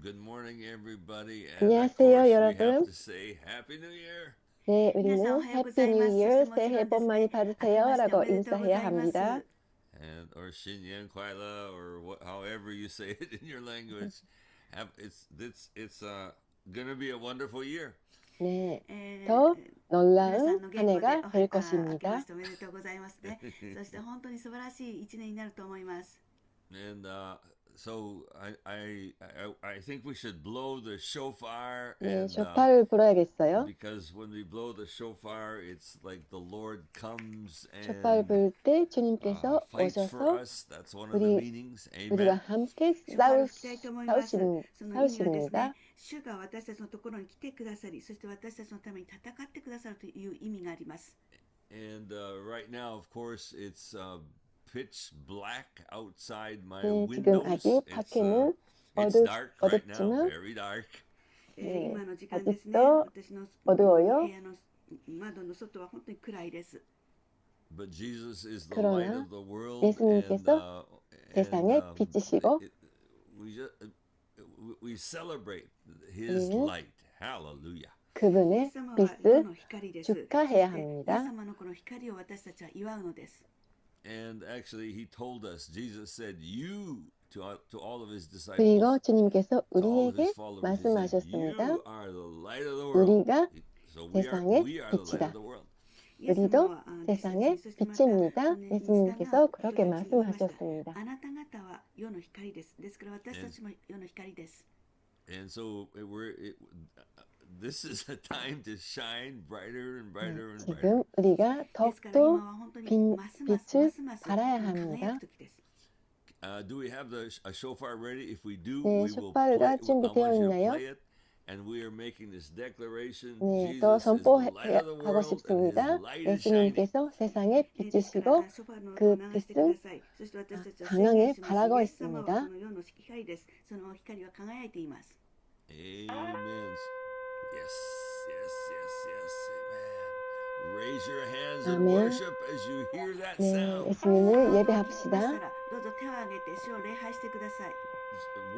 Good morning, everybody. And of 안녕하세요, course, we have 여러분. to say Happy New Year. 네, 皆さんお 우리는 はようござ Happy いま New す。そして Year, もち 새해 ろんで 복 す 많이 ね、明け 받으세요 ましてお 라고 めでとうござ 인사해야 いま 합니다. す。And or Shinyan Kuaila, or however you say it in your language. It's gonna be a wonderful year. 네, え 더 ー皆さ 놀라운 んの 한 言語で 해가 될 明けまし 것입니다. ておめでとうございますね。そして本当に素晴らしい一年になると思います。And so I think we should blow the shofar, 네, and 쇼파를 불어야겠어요. because when we blow the shofar, it's like the Lord comes 쇼파를 and 불 때 주님께서 fights for 오셔서 us. That's one of the 우리, meanings. 우리와 Amen. 함께 ショファールを吹きたいと思います。その意味はですね、 싸우십니다. 主が私たちのところに来てくださり、そして私たちのために戦ってくださるという意味があります。 And right now, of course, it's pitch black outside my 네, 지금 windows. 아직 밖에는 It's dark right now, 어둡지만, very dark. 今の時間ですね、 아직도 私の部 어두워요. 屋の窓の外は本当に暗いです。 But Jesus is the light 그러나 of the world, 예수님께서 세상의 빛이시고 we celebrate His 우리는 light. Hallelujah. 그분의 イエス様は世 빛을 の光です。そして 축하해야 イエス 합니다. 様のこの光を私たちは祝うのです。 And actually, He told us, Jesus said, you, to all of His disciples, 그리고 주님께서 to all of 우리에게 His followers, He said, 말씀하셨습니다. you are the light of the world. 우리가 So 세상의 we are the light 빛이다. of the world. イエス様 우리도 は弟子たちに 세상의 そしてまたそ 빛입니다. のね従う 예수님께서 人 그렇게 たちに言いました。 말씀하셨습니다. あなた方は世の光です。ですから私たちも世の光です。 And so this is a time to shine brighter and brighter and brighter. 지금 우리가 ですから 더욱더 今は本当にますますま 빛을 すます 발해야 輝 합니다. く時です。 Do we have a shofar ready? If we do, 네, we will 쇼파가 play. I 준비되어 want you to 있나요? play it. And we are making this declaration. 네, 또 Jesus is the light of the 선포하고 world, and His 싶습니다. light is shining. 예수님께서 세상의 ですから 빛이시고 ソファーの音を 그 流してくだ 빛은 さい。そして私たちは宣 강하게 言します。 발하고 イエス様はこ 있습니다. の世の光です。その光は輝いています。 Amen. Yes, yes, yes, yes. Amen. Raise your hands and 아멘. worship as you hear that 네, sound. 예수님을 聞きました 예배합시다. らどうぞ手を挙げて主を礼拝してください。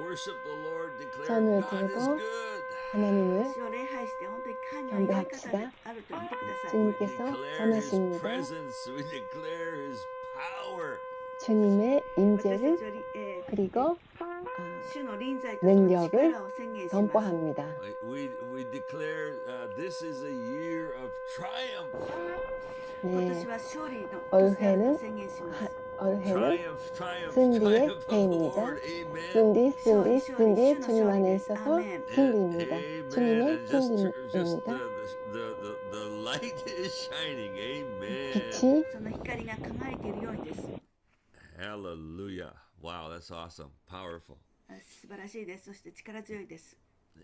Worship the Lord. Declare 손을 God is 들고 good. 하나님을 主を礼拝して本当に神は良い方で 경배합시다. あると言ってください。 We 주님께서 declare His 선하십니다. presence. We declare His power. 주님의 私た 임재를 ちは 그리고 主の臨在とその 능력을 力を宣言します。 선포합니다. We declare this is a year of triumph. 今 네, 年は勝利の年であると宣言します。 올해는 Triumph, triumph, 승리의 triumph of the 해입니다. Lord. Amen. 승리, 승리,勝利 승리, 주의 주님 안에勝利 있어서 아멘. 승리입니다. Amen. 주님의 And just 승리입니다. the light is shining. Amen. 빛이 その光が輝いているようにです。 Hallelujah. Wow, that's awesome. Powerful. 素晴らしいです。そして力強いです。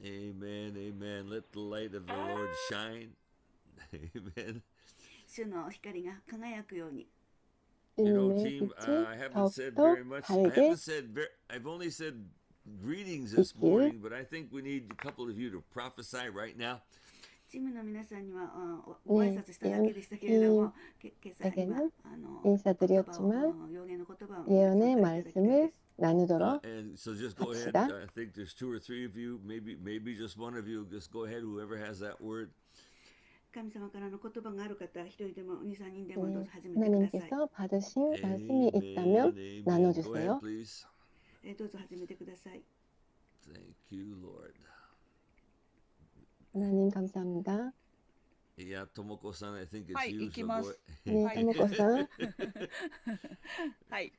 Amen. Amen. Let the light of the Lord shine. Amen. 主の光が輝くように。 You know, 주님의 team, 빛이 I haven't said 더욱더 very much. 밝게 I've only said greetings this 있기를. morning, but I think we need a couple of you to prophesy right now. チームの皆さんにはご挨拶しただけでしたけれども、今朝今 인사드렸지만 予言の言葉を 예언의 いただきたい 말씀을 です 나누도록 And so just go ahead. 합시다. I think there's two or three of you, maybe just one of you. Just go ahead. Whoever has that word. 神様からの言葉がある方、一人でも二三人でもどうぞ始めてください。 하나님께서 받으신 말씀이 Amen. 있다면 Amen. Go ahead, 나눠주세요. please. どうぞ始めてください。 Thank you, Lord. 하나님 감사합니다. Yeah, Tomoko-san, I think it's はい、 you. 行き So ま go す。 네, はい。 토모코さん はい。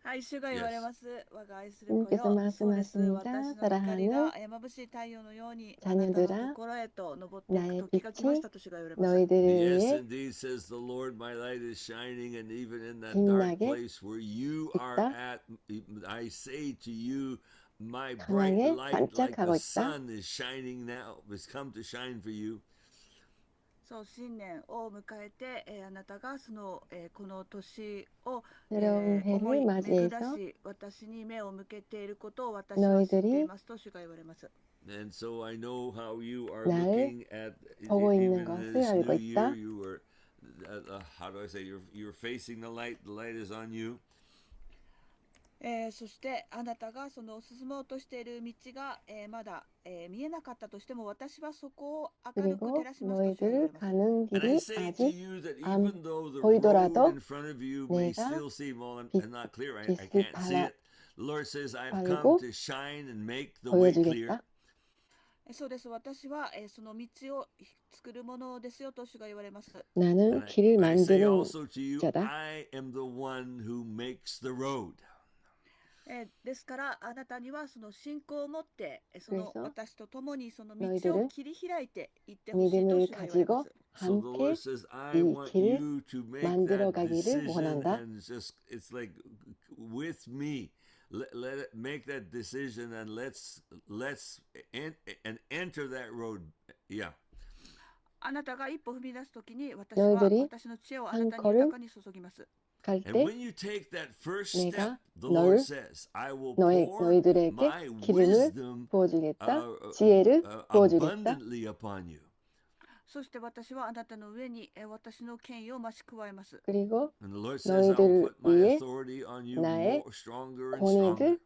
はい、主が言われます。我が愛する子 주님께서 よ。そうです。 말씀하십니다. 私の光 사랑하는 が山伏太陽のようにあなたの 자녀들아 ところへと登っていく 나의 時が来まし 빛이 たと主が言われます。 너희들을 Yes, 위해 indeed, says the Lord, my light is shining, and even in that 빛나게 dark place where you are 있다. at, I say to you, my bright 강하게 light, like 반짝하고 the 있다. sun, is shining now, has come to shine for you. そう新年を迎えて、あなたがその、この年を、새로운 思 해를 い巡ら 맞이해서 し私に目を向けていることを私は知っていますと主が言われます And so I know how you are 날 looking at 보고 있는 even 것을 this 알고 new 있다. year. You were, how do I say? You're facing the light. The light is on you. そしてあなたがその進もうとしている道が、まだ、見えなかったとしても、私はそこを明るく照 그리고 らしますと主が言われ 너희들 ます。 가는 And I 길이 say to 아직 you that 안 even though the road 보이더라도 in front of you may 내가 still seem well 빛, and not clear, I 빛을 can't see it. The Lord says, I've come 바르고 to shine and make the way clear. 보여주겠다. そうです。私は、その道を作るものですよと主が言われます。 나는 And 길을 I say 만드는 also to you, 자다. I am the one who makes the road. ですからあなたにはその信仰を持ってその 그래서 私と共にその道を 너희들은 切り開いていってほしいと 믿음을 主が言われま 가지고 す。 So the Lord 함께 says, I 이 want 길을 you to make 만들어 that 가기를 decision 원한다. and just, it's like with me. Let it make that decision and let's enter that road. Yeah. あなたが一歩踏み出すときに私は 너희들이 私の知恵をあな 한 たに豊 걸음 かに注ぎます。 갈 And 때 when you take that first 내가 step, the 널 Lord says, I will pour 너희들에게 my 기름을 wisdom 부어주겠다. 지혜를 부어주겠다. abundantly upon you. そして私はあなたの上に私の権威を増し加えます。 그리고 And the Lord says, I'll 너희들 put my 위에 authority on you 나의 more stronger and 권위를 stronger. です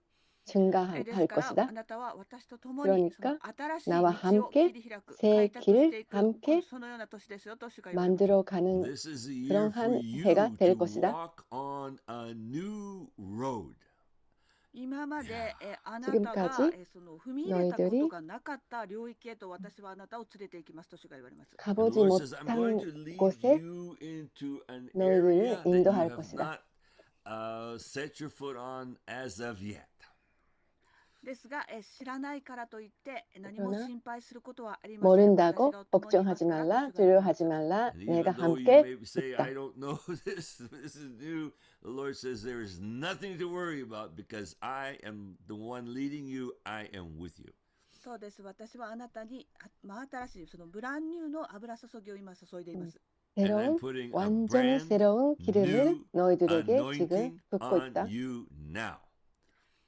증가할 から 것이다. あなたは私と共にその 그러니까 新しい 나와 道を切 함께 り開く 새 開拓し 길을 ていく 함께 そのような年ですよと主が言われます。 만들어가는 This is a year for 그러한 해가 you 될 to 것이다. walk on a new road. 今まであなたが 지금까지 その踏み入れたこと 너희들이 がなかった領域へと私はあなたを連れて行きますと主が言われます。 And the 가보지 Lord says, I'm going 못한 to lead 곳에 you into an 너희들을 area that you 인도할 have 것이다. not set your foot on as of yet. ですが知らないからといって何も 그러나 心配することはありません。 모른다고 私が共にいま 걱정하지 すからと 말라, 主が言われます。 두려워하지 말라, And 내가 even though you 함께 may say, 있다. I don't know this is new, the Lord says, there is nothing to worry about because I am the one leading you, I am with you. そうです。私はあなたに真新しいそのブランニューの油注ぎを今注いでいます。 And I'm 새로운 putting a 완전히 brand 새로운 기름을 new 너희들에게 지금 anointing 붓고 on 있다. you now.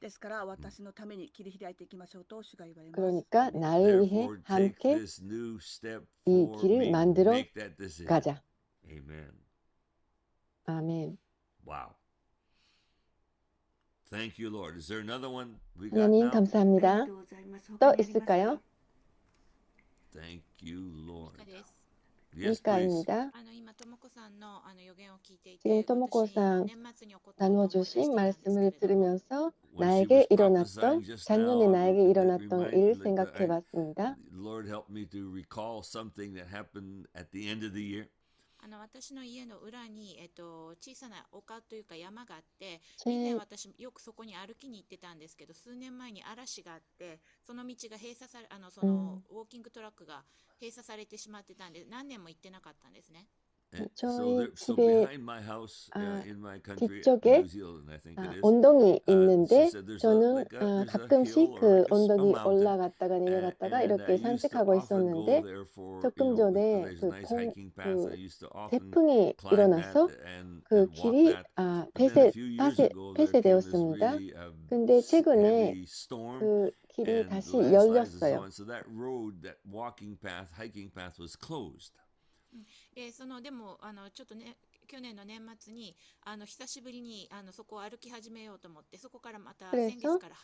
ですから私のために切り開いていきましょうと主が言われます。 그러니까 アメン 나를 위해 Therefore, take 함께 this new step 이 for 길을 me. 만들어 Make that decision. 가자. Amen. 아멘. Wow. Thank you, Lord. Is there another one we got 하나님 now? ありが 감사합니다. とうございます。 또 他にありますか？ 있을까요? Thank you, Lord. ミカです。 Yes, please. 미카입니다. 今、ともこさんの予言を聞いてい 지금 て、 토모코 私、 상 年末に起こったことを思い出してい 나눠주신 たんですけ 말씀을 れども、 들으면서 When she was 나에게 prophesying 일어났던 just 작년에 now, 나에게 that 일어났던 일을 reminded, 생각해 봤습니다. Lord help me to recall something that happened at the end of the year. 私の家の裏に、小さな丘というか山があって、以前 제 私よくそこに歩きに行ってたんですけど、数年前に嵐があって、その道が閉鎖され、そのウォーキングトラックが閉鎖されてしまってたんで、何年も行ってなかったんですね。 And 저희 so 집에 behind my house 아, in my country, 뒤쪽에 New Zealand, I think it is. 언덕이 She 있는데 said there's 저는 there's a 가끔씩 hill or 그 like a 언덕이 mountain, 올라갔다가 내려갔다가 and I 이렇게 used to 산책하고 often go 있었는데 there for, 조금 전에 there's a 그 nice hiking path. I used to often 태풍이 climb that 일어나서 그 and walk 길이 that. But then a few years ago, there came this 폐쇄되었습니다. really 근데 최근에 heavy storm 그 길이 and 다시 landslides and so 열렸어요. on. So that road, that walking path, hiking path was closed. でもちょっとね、去年の年末に久しぶりにそこを歩き始めようと思って、そこからまた先月 그래서 から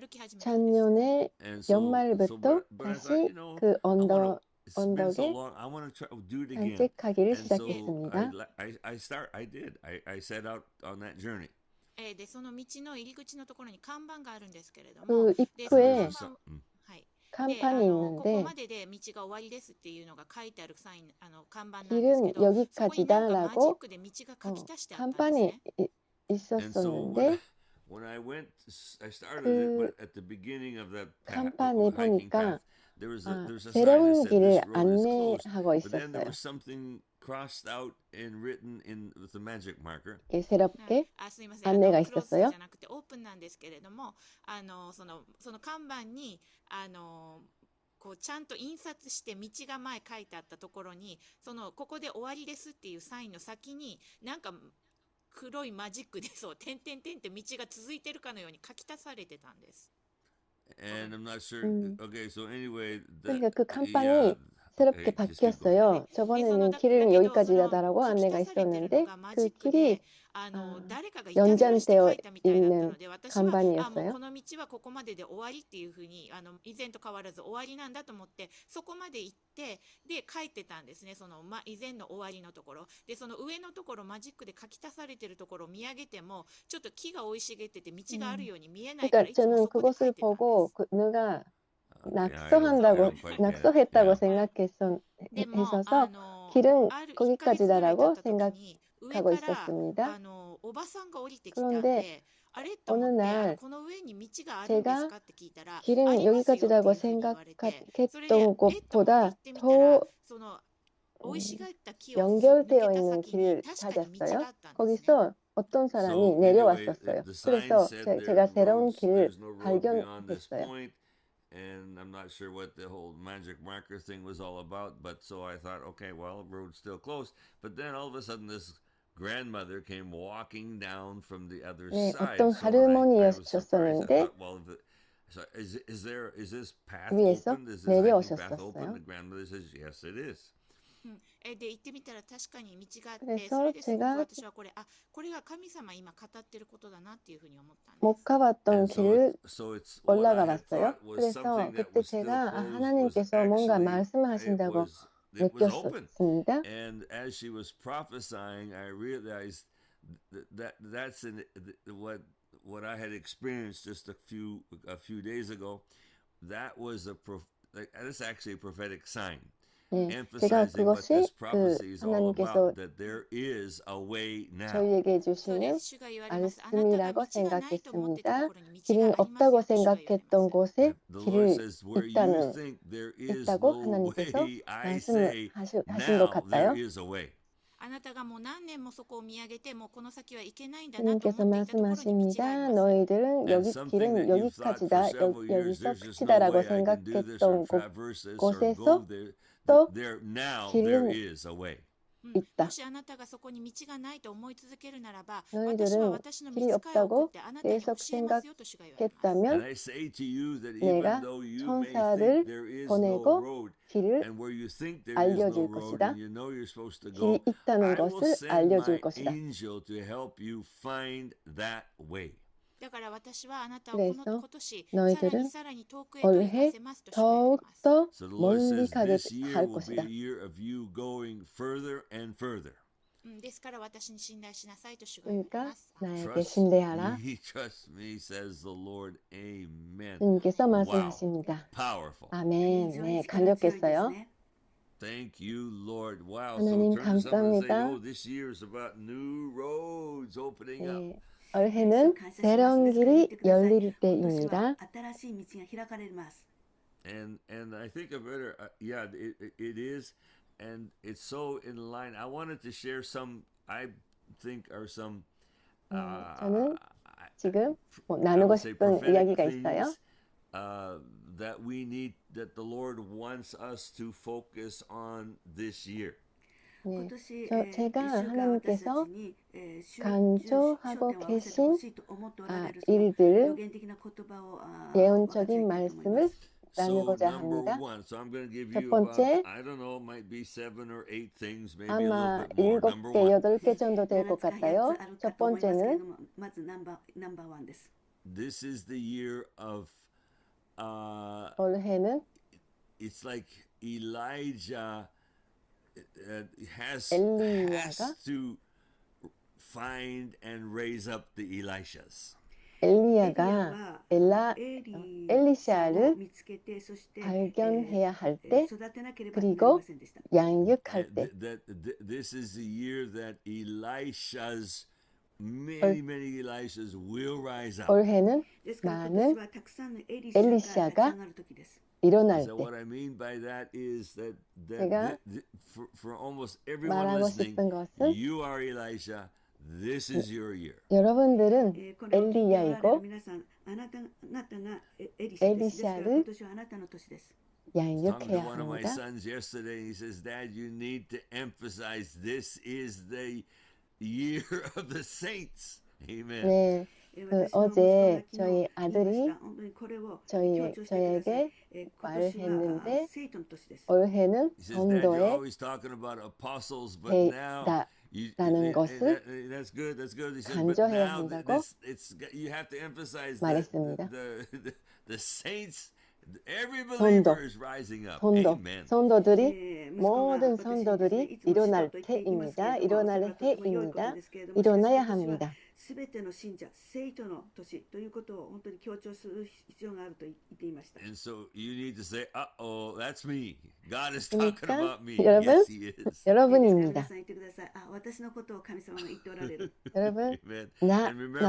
歩き始めたんです。 작년에 And so, 연말부터 but I thought, 다시 그 it's been so 언덕에 long. I want to try do it again. 산책하기를 And so 시작했습니다. I set out on that journey. で、その道の入り口のところに看板があるんですけれども、 그 で、その 입구에 看板、はい。で、 간판이 ここ 있는데 までで道が終わりですっていうのが書いてあるサイン、看板なんですけ 길은 ど、そこになんかマジッ 여기까지다라고 クで道が書き足してあったんです 간판이 ね。 And so 있었었는데 when I went, I started it, 그 but at the beginning of that 간판에 hiking path, 보니까 there's a sign that 새로운 said 길을 this road is closed. 안내하고 But then there 있었어요. was something crossed out and written in with a magic marker. 새롭게 すいません。 안내가 クロス 있었어요. じゃなくてオープンなんですけれども、その看板に、こうちゃんと印刷して道が前書いてあったところに、ここで終わりですっていうサインの先に、なんか黒いマジックで点々点って道が続いてるかのように書き足されてたんです。 And I'm not sure. Okay, so anyway, 그러니까 그 간판이 yeah. 새롭게 Okay, just keep going. 바뀌었어요. 저번에는 길은 여기까지다라고 안내가 있었는데 그 길이 誰かがいたずらして書いたみたいだったので、私は、もう 간반이었어요. この道はここまでで終わりっていうふうに、以前と変わらず終わりなんだと思って、そこまで行って、で、書いてたんですね。以前の終わりのところ。で、その上のところ、マジックで書き足されてるところを見上げても、ちょっと木が生い茂ってて、道があるように見えないから、 그러니까 いつも 저는 そこで書 그것을 いてたんです。 보고 누가 Okay, I 낙서한다고 don't quite get it. 낙서했다고 Yeah. でも、생각했어서 길은 1ヶ月ぐらい経 거기까지다라고 った時に、上 생각하고 から、 있었습니다. おばさんが降りてきたん 그런데 で、あれと 어느 思って、날 この上に道があるんです 제가 かって聞いたら、あ 길은 りますよっていう 여기까지라고 ふうに言われて、それで、 생각했던 と思って行 곳보다 ってみたら、 더 生い茂った木を抜 연결되어 けた 있는 先に 길을 確かに道が 찾았어요. あったんですね。 거기서 어떤 사람이 So anyway, 내려왔었어요. the sign 그래서 said there 제가 새로운 roads, 길을 there's no road beyond this 발견했어요. point, and I'm not sure what the whole magic marker thing was all about, but so I thought, okay, well, the road's still closed. But then all of a sudden, this grandmother came walking down from the other 네, side. 어떤 So I was surprised. I 할머니였었는데 thought, well, so is this path 위에서 open? Is this hiking path open? 내려오셨었어요. The grandmother says, yes, it is. で、行ってみたら確かに道があって、 그래서 それですごく 제가 私はこれが神様今語ってることだなっていうふうに思ったんです。 못 가봤던 And so, 길을 so it's what I 올라가 had 봤어요. thought was 그래서 something that 그때 was still 제가 아, closed was 하나님께서 뭔가 actually it 말씀하신다고 was open. 느꼈습니다. And as she was prophesying, I realized that's what I had experienced just a few days ago. That was that's actually a prophetic sign, 네, 제가 emphasizing what 그것이 this 그 prophecy is all 하나님께서 about. That there is a way now. 저희에게 そうで 주시는 す。主が言われます。あなたが 말씀이라고 道がないと思ってた 생각했습니다. ところに道 길은 があります 없다고 よと主が言われ 생각했던 ます。 곳에 The Lord 길이 says, where you 있다는 think there is 있다고 no 하나님께서 way, I 말씀을 say 하신 것 now there 같아요. is a way. あなたがもう何年もそこを見上げて、もうこの先はいけないんだなと 주님께서 思っていたところに道があり 말씀하십니다. ます。 너희들은 And 여기 something 길은 that you've thought for 여기까지다. several years, 여기서 there's just no 끝이다라고 way I can do this or 생각했던 traverse this or 곳에서 go there. 또 There now there 길은 is a way. 있다. もしあなたがそこに道がないと思い続けるならば、私は 너희들은 私の 길이 見つかりを送 없다고 ってあなたに教 계속 えますよと主が言われます。 And 생각했다면 I say to you that 내가 even though you may 천사를 think there is no 보내고 road, 길을 and where you think there is no 알려줄 road 것이다. and you know you're supposed to 길이 go, 있다는 I will 것을 send 알려줄 my 것이다. angel to help you find that way. だから私はあなたをこの 그래서 今年 너희들은 さらに遠くへと行か 올해 せますと主が言われます。 더욱더 So the Lord 멀리 says 가게 this year 할 will be 것이다. a year of you going further and further. ですから私に信頼しなさいと主が言われ 그러니까 ます。 나에게 Trust 신뢰하라. me, trust me, says the Lord. Amen. 주님께서 Wow, 말씀하십니다. powerful. 아멘. 非常 네, に力強いです 간격했어요. ね。 Thank you, Lord. Wow. So 하나님 turn to someone and say, 감사합니다. oh, this year is about new roads opening up. 네, 올해는 새로운 길이 열릴 때입니다. 新しい道が開かれます。 And I think a better, yeah, it is. And it's so in line. I wanted to share some, I think, are some, 저는 지금 뭐 I 나누고 would say 싶은 prophetic 이야기가 있어요. things that we need, that the Lord wants us to focus on this year. 네, 今年、 제가 1週間私 하나님께서 たちに、강조하고 焦点を合わせて 계신 ほしいと思っておられるその予 일들을 言的な言葉を 예언적인 分かち合いたいと思いま 말씀을 す。 So 나누고자 number 합니다. one, so I'm going to give 첫 you about, 번째, I don't know, might be 7 or 8 things, maybe a little 아마 bit more. Number 7개, one, 8개 정도 될 7 것 つか 같아요. 8つあるか 첫 と思いますけれ 번째는 ども、まずナンバーワンです。 this is the year of, 올해는 it's like Elijah has 엘리야가 to find and raise up the Elishas. 엘리야가 エリ 엘리샤를 を見つけて、そして 발견해야 할 때 育てなければなり 그리고 ませんでした。 양육할 때 This is the year that Elishas, many Elishas will rise up. 올해는 ですから今 많은 年はたくさんのエリシャがたくさんある時です。 일어날 So 때 what I mean by that is that 제가 for almost everyone 말하고 listening, 싶은 것은 you are Elisha. This is your year. 여러분들은 これを聞いておられる 엘리야이고 皆さん、あなたがエリシャです。ですから 엘리샤를 今年はあなたの年です。 Talking to 양육해야 one of my 합니다. sons yesterday, he says, Dad, you need to emphasize this is the year of the saints. Amen. 네, 私の息子が 어제 昨日 저희 言いま 아들이 した。本当にこれを強調してください。 저에게 今 말을 年は 했는데 聖徒の年です。 올해는 He says, Dad, you're 성도의 always talking about apostles, but now 다 라는 것을 that's good. That's good. He said, but 강조해야 now 한다고 you have to emphasize 말했습니다. the saints, every 성도, believer is rising up. 성도, Amen. 성도들이 息子が 모든 私にですね 성도들이 いつも使徒 일어날 と言っていますけれ 때입니다. ども、それ 일어날 はとても良いこと 해입니다. ですけれども、しかし 일어나야 私は 합니다. すべての信者、聖徒の年ということを本当に強調する必要があると言っていました。 And so you need to say, "Uh-oh, that's me. God is talking 그러니까 about me." 여러분, Yes, He is. ですから 여러분입니다. 皆さん言ってください。あ、私のことを神様が言っておられる。 여러분, Amen. 나, And remember, the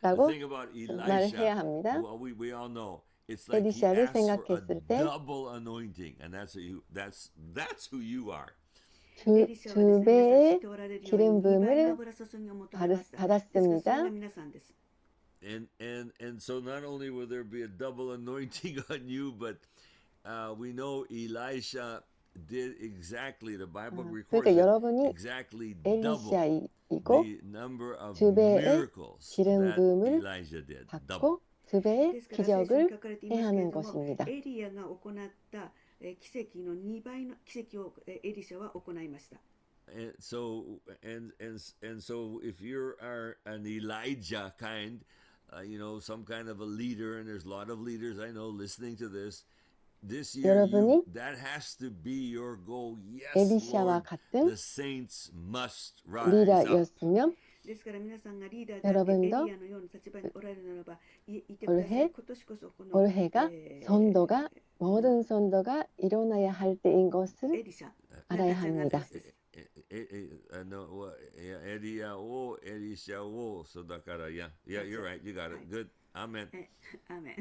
나다라고 thing about 말을 해야 Elisha, 합니다. well, we all know, it's like he 엘리샤를 asked for a 생각했을 때 double anointing, and that's who you are. エリシャはですね、皆さん知 두 배의 っておられるように 기름 2倍の 부음을 油注ぎを求めました。ですからそれ 받았습니다. が皆さんです。 And so not only will there be a double anointing on you, but we know Elisha did exactly, the Bible records 그러니까 it, 여러분이 exactly double 엘리샤이고 the number of 두 배의 miracles 기름 that 부음을 Elijah did. Double. 받고 두 배의 ですから聖書に 기적을 書かれていますけ 해야 れ 하는 ども、 것입니다. エリアが行った奇跡の2倍の奇跡をエリシャは行いました。 And so if you are an Elijah kind, some kind of a leader, and there's a lot of leaders I know listening to this year, 여러분이 that has to be your goal. Yes, 엘리샤와 Lord, 같은 the saints must rise up. 리더였으면 ですから皆さんがリーダーであって 여러분도 エリアのような立場におられるならばいてください。 올해 今年こそこの 올해가 선도가 모든 선도가 일어나야 할 때인 것을 エリシャ 알아야 ナタちゃんが 합니다. 私です。 Elisha, so yeah, you're right, you got it. Good. Amen. アーメン。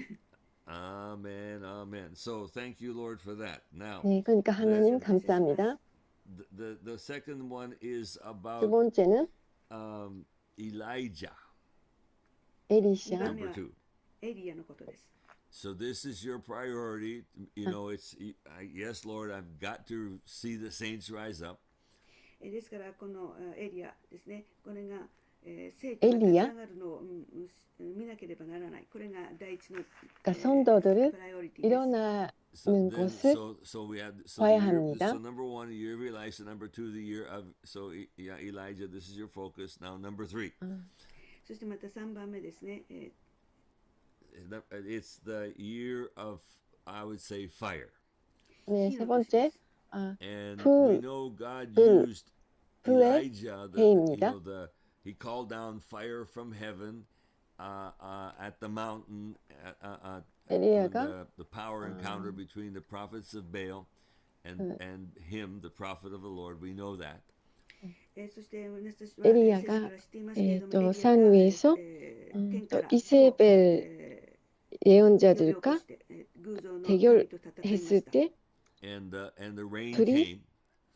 Amen, amen. So thank you, Lord, for that. Now, 네, 그러니까 하나님 감사합니다. the second one is 두 about 번째는 Elijah, 엘리샤, number 2. エリアのことです。 So this is your priority. It's yes, Lord, I've got to see the saints rise up. ですからこのエリアですね。これが聖徒が立ち上がるのを見なければならない。これが第一の 그러니까 선도들을 プライオリティです。 일어나는 것을 So we had 봐야 the year, 합니다. so number 1, the year of Elisha. Number 2, the year of Elijah. This is your focus. Now number 3. そしてまた3番目ですね。 It's the year of, I would say, fire. 네, 세 번째 And 불, we know God 불, used 불의 Elijah. 해입니다. He called down fire from heaven at the mountain. 엘리야가 The power encounter between the prophets of Baal and him, the prophet of the Lord. We know that. そして私は 엘리야가 知っていますけれども、 산 위에서 天か 또 ら 이세벨 呼び起こ 예언자들과 して偶像の神と戦いま 대결했을 した 때 And the rain 불이 came.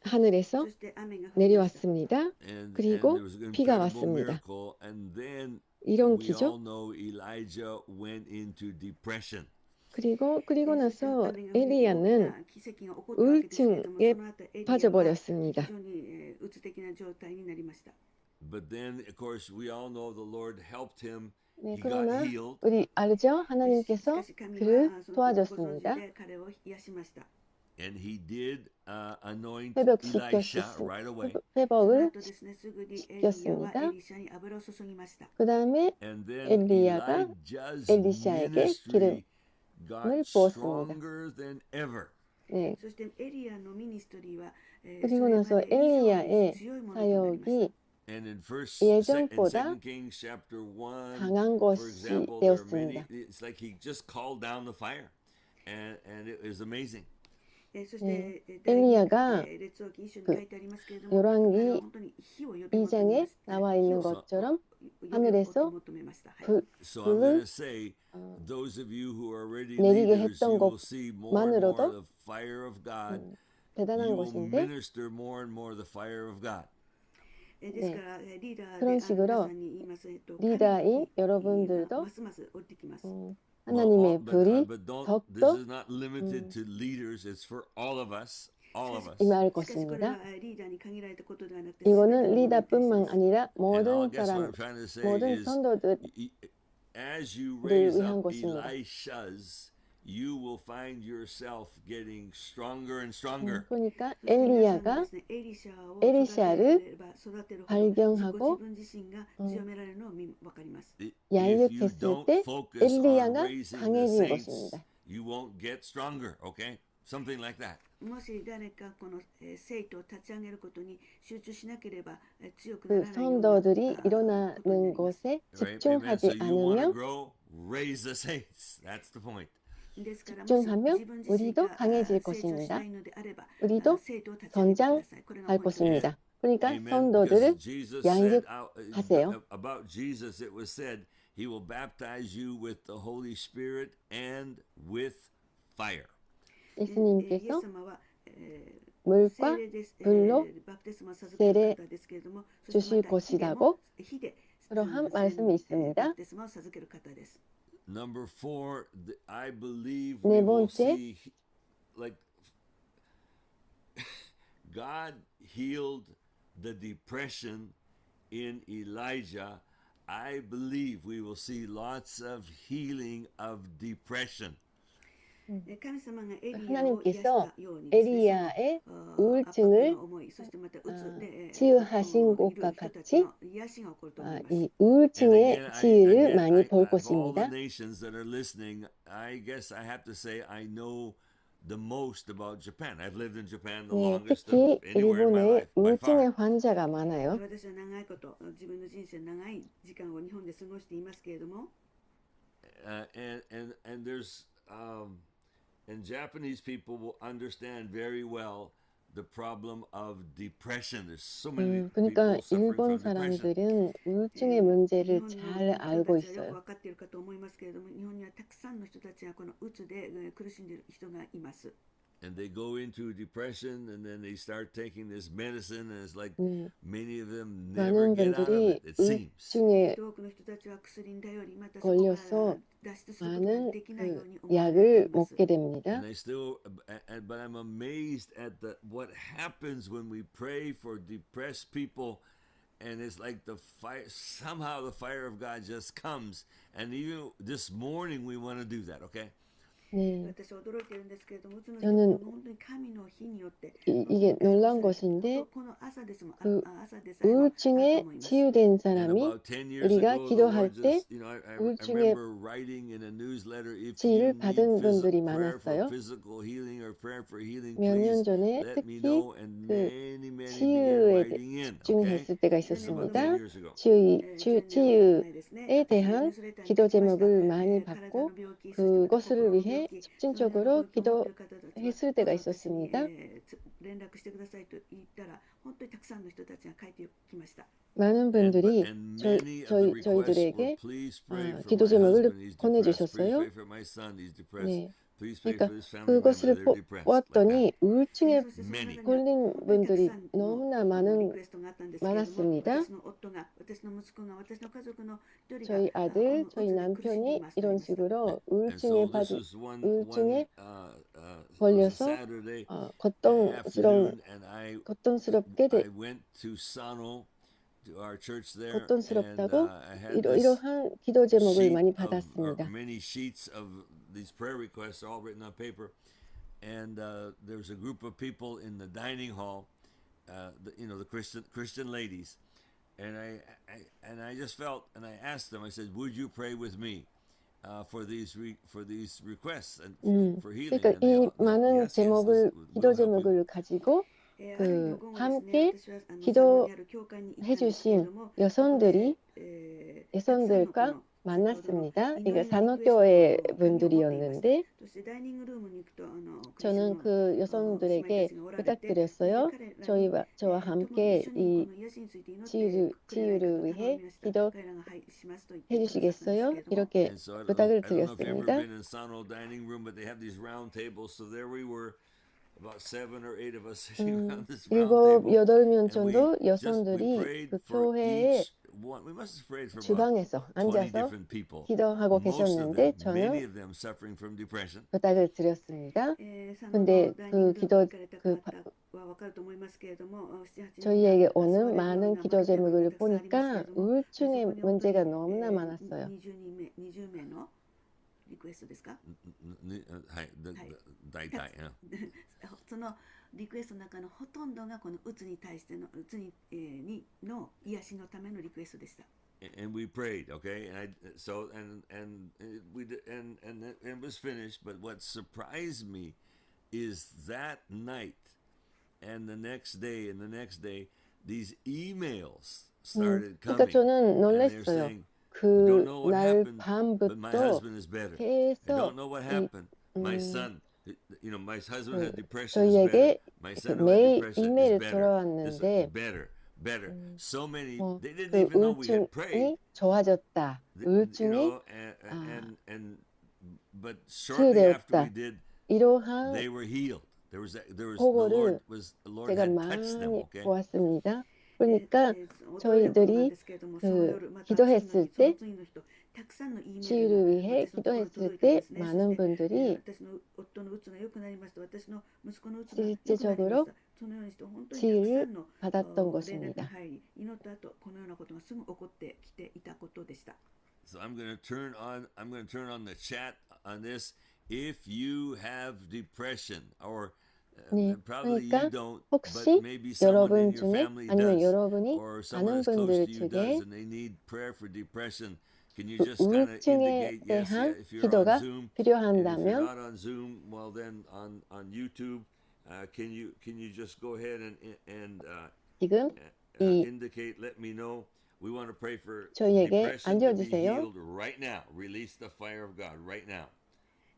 하늘에서 そして雨が降りました 내려왔습니다. And 그리고 there was an 비가 incredible 왔습니다. miracle. And then 이런 we all 기적 know Elijah went into depression. 그리고 そ 나서 して雨が降り 엘리야는 大きな奇跡が起こったわけですけれども、 우울증에 その後エリアは 빠져버렸습니다. 非常にうつ的な状態になりました。 But then, of course, we all know the Lord helped him. 네, He 그러나 got healed. 우리 알죠? し 하나님께서 かし神 그를 はそのことをご存知 도와줬습니다. で彼を癒しました。 And he did anoint 회복시켰 Elisha right away. その 회복을 後ですね、すぐにエリアは 시켰습니다. エリシャに油を注ぎました。 그 다음에 And then 엘리야가 Elijah's 엘리샤에게 ministry got 기름을 부었습니다. stronger than ever. 네, そしてエリアのミニストリーは、그리고 나서 それまで以上に 엘리야의 強いものとなりました。 사역이 And in 예전보다 2 Kings chapter 1, 강한 for 것이 example, there are many, 되었습니다. it's like he just called down the fire. And it was amazing. そして 엘리야가 列王記一緒に書いてありますけれども、 열왕기 彼は本当に火を呼び求め 2장에 ました。 나와 있는 火を 것처럼 呼び 하늘에서 求めました。はい。 불, So I'm going 불을 to say, those of you who are already 내리게 leaders, you 했던 will see more and more 것만으로도 the fire of God. 대단한 You will 것인데 minister more and more the fire of God. ですからリーダーで 그런 ある 식으로 皆さんに言います。神の 리더인 火 여러분들도 ますます降りてきます。 하나님의 불이 but this 더욱더 is not limited to leaders. It's for all of us. All of us. 임할 しかしこれは 것입니다. リーダーに限られたことではなくて、 이거는 리더뿐만 아니라 And 모든 guess what 사람, I'm trying to say 모든 is, 선도들 as you raise 위한 up 것입니다. Elishas, you will find yourself getting stronger and stronger. 그러니까 そして皆さんが 엘리야가 ですね、エリシャを育 에리샤를 てれば育てるほど 발견하고 自分自身が強められるのをわかります。 If you 양육했을 don't 때 focus on 엘리야가 raising the 강해진 saints, 것입니다. you won't get stronger, okay? Something like that. もし誰かこの生徒を立ち上げることに集中しなければ強く 그 ならないような 성도들이 ことに 일어나는 なります。 곳에 Right? Amen. So 집중하지 you want to 않으면 grow, raise the saints. That's the point. ですからもし 집중하면 自分自身 우리도 が 강해질 成長した 것입니다. いのであれば 우리도 生徒を立ち上げてください。これが 성장할 ポイントです。 것입니다. 그러니까 Amen. Because 성도들을 Jesus said 양육하세요. about Jesus, it was said, He will baptize you with the Holy Spirit and with fire. イエ 예수님께서 ス様は 물과 聖霊で 불로 バプテスマを授ける方ですけれども、そして 주실 また火でも 것이라고 火で 그러한 말씀이 バ 있습니다. プテスマを授ける方です。 Number 4, I believe 네 we will 번째. see, like, God healed the depression in Elijah. I believe we will see lots of healing of depression. 神様がエリアを癒し 하나님께서 たようにですね、 에리야의 その 우울증을 圧迫の思い、そしてまたうつで 치유하신 것과 いる人たち 같이 の癒しが起こると思います。 이 And 우울증의 again, 치유를 많이 볼 of all the 것입니다. nations that are listening, I guess I have to say I know the most about Japan. I've lived in Japan the 네, longest 특히 of anywhere in my 일본에 life, by 우울증의 far. 환자가 많아요. 私は長いこと自分の人生長い時間を日本で過ごしていますけれども、 And there's and Japanese people will understand very well the problem of depression. There's so many 그러니까 people suffering 일본 from depression. 사람들은 우울증의 문제를 日 잘 本の方 알고 たちはよく 있어요. 分かっているかと思いますけれども、日本にはたくさんの人たちがこのうつで苦しんでいる人がいます。 And they go into depression and then they start taking this medicine and it's like many of them 많은 never get out of 분들이 it, it seems. 우울증에 多くの人たちは薬に頼り、またそこから 걸려서 脱出することが 많은 できないように 그 思われてい 약을 ます。 먹게 됩니다. And I still, but I'm amazed at what happens when we pray for depressed people, and it's like the fire. Somehow the fire of God just comes, and even this morning we want to do that. Okay, 네, 私は驚いているんですけれども、うつの人 저는 々も本当に神の火によって 이게 놀라운 것인데 この朝ですもん、그 朝でさえもあると 우울증에 思います。 치유된 and 사람이 about 10 years 우리가 ago, the 기도할 Lord 때 just, I 우울증에 remember writing in a newsletter, if you 치유를 need 받은 분들이 prayer for 많았어요. physical healing or prayer for healing, 몇 년 please 전에 let me 특히 know. And 그 many began 치유에 writing in. Okay, 집중했을 때가 this is about 있었습니다. 10 years ago. 치유에 대한 기도 제목을 많이 받고 그것을 위해 집중적으로 기도했을 때가 있었습니다. 連絡してくださいと言ったら本当にたくさんの人たちが書いてきました。 많은 분들이 And many of the requests were, 저희들에게 please pray for 기도 my 제목을 husband, he's depressed. Please 보내주셨어요. pray for my son, he's depressed. 네, Please pray 그러니까 for his family member, 그것을 they're depressed. Like that. 보았더니 우울증에 そしてその中には 걸린 本当にたく 분들이 さんの 너무나 リ 많은 クエストがあったんですけれども、 많았습니다. 私の夫が、私の息子が、私の家族の一人が 저희 この 아들, うつ 저희 で苦しんでい 남편이 ますと言い 이런 ました。 식으로 And 우울증에 so this 받은 was one 우울증에 it was a 걸려서 Saturday 고통스럽게 afternoon, and I went to Sano, to our church there, and 고통스럽다고 I had this 이러한 기도 제목을 sheet 많이 of, or 받았습니다. many sheets of these prayer requests, all written on paper. And there was a group of people in the dining hall, the Christian ladies, and I just felt, and I asked them, I said, "Would you pray with me for these requests and for healing?" 그러니까 And they 이 all, 많은 yes, 제목을 we'll 기도 help you. 제목을 가지고 ある旅行後ですね、 함께 私はサロに 기도 ある教会に行ったんですけれど 해주신 も、 여성들이 たくさんの 여성들과 この 만났습니다. 이게 祈りのリクエスト 산업교회 を紙を持っていました。 분들이었는데 そしてダイニングルームに行くとクリスチャン 저는 の 그 여성들에게 姉妹たちがおられて、 부탁드렸어요. 彼らに 저와 共に 함께 一緒に 이 この癒しについて祈ってくれないかと 치유를 頼み 위해 ました。 기도해 彼らがはいしますと言ってくださったんですけ 주시겠어요? れども、 이렇게 And so 부탁을 I don't know if you've ever 드렸습니다. been in Sano dining room, but they have these round tables. So there we were, about 7 or 8 of us sitting around this round 7, table. 8명 And 정도 we 여성들이 prayed 그 for 교회의 each one. We must have prayed for about 주방에서 20 앉아서 different people. 기도하고 Most of 계셨는데 them, many 저는 of them suffering from depression. 부탁을 드렸습니다. サノ 근데 のダイニングルームに 그 기도 行かれた 그 方は分かると思いますけれども、7、8人 저희에게 が座れ 오는 るような 많은 丸 기도 テーブルが 제목을 たくさんありますけれ 보니까 ども、そこ 우울증의 に本当に 문제가 너무나 많았어요. 20名のリクエストですか？はい、はい。大2体、そのリクエストの中のほとんどがこのうつに対してのうつに、の癒しのためのリクエストでした。and we prayed, okay, and we did, and it was finished. But what surprised me is that night and the next day and the next day, these emails started 그러니까 coming, 저는 and they're 놀랐어요. saying, "I don't know what 그날 happened, but my 밤부터 husband is better. I don't 계속 know what 이, happened. My 음, son, my husband 그 had depression, is better. 저희에게 My 이렇게 son who had 매일 depression is 이메일이 better. This 돌아왔는데 better, better. So many, they didn't 그 even know we had prayed." 우울증이 좋아졌다. You 우울증이 know, 아, but shortly after we 치유되었다. did, 이러한 they were healed. 보고를 The Lord 제가 had touched them. 많이 Okay, 보았습니다. で、그러니까 驚いたことなんで 저희들이 すけれども、その 그 夜、また次の 기도했을 日、その 때 次の日と、たくさんの E メールが 치유를 위해 私のところに 기도했을 届いたんで 때 すね。そし 많은 て、분들이 私の夫のうつが良くなりました。私の息子のうつが良くなりまし 실제적으로 た。そのようにして、本当にたくさ 치유를 んの 받았던 連絡が 것입니다. 入り、祈った後、このようなことがすぐ起こってきていたことでした。so I'm going to turn on the chat on this. If you have depression, or 네, probably you 그러니까 don't, but 혹시 maybe someone in 여러분 your 중에 family 아니면 does, 여러분이 or someone 아는 as close 분들 to you does, 중에 and they need prayer for depression. Can you 그 just kind of 우울증에 indicate yes, yeah, 대한 if you're on 기도가 Zoom, and if you're 필요한다면 not on Zoom, well then on YouTube, can you just go ahead and 지금 이 indicate, let me know. We want to pray for 저희에게 depression to be 알려주세요. healed right now. Release the fire of God right now.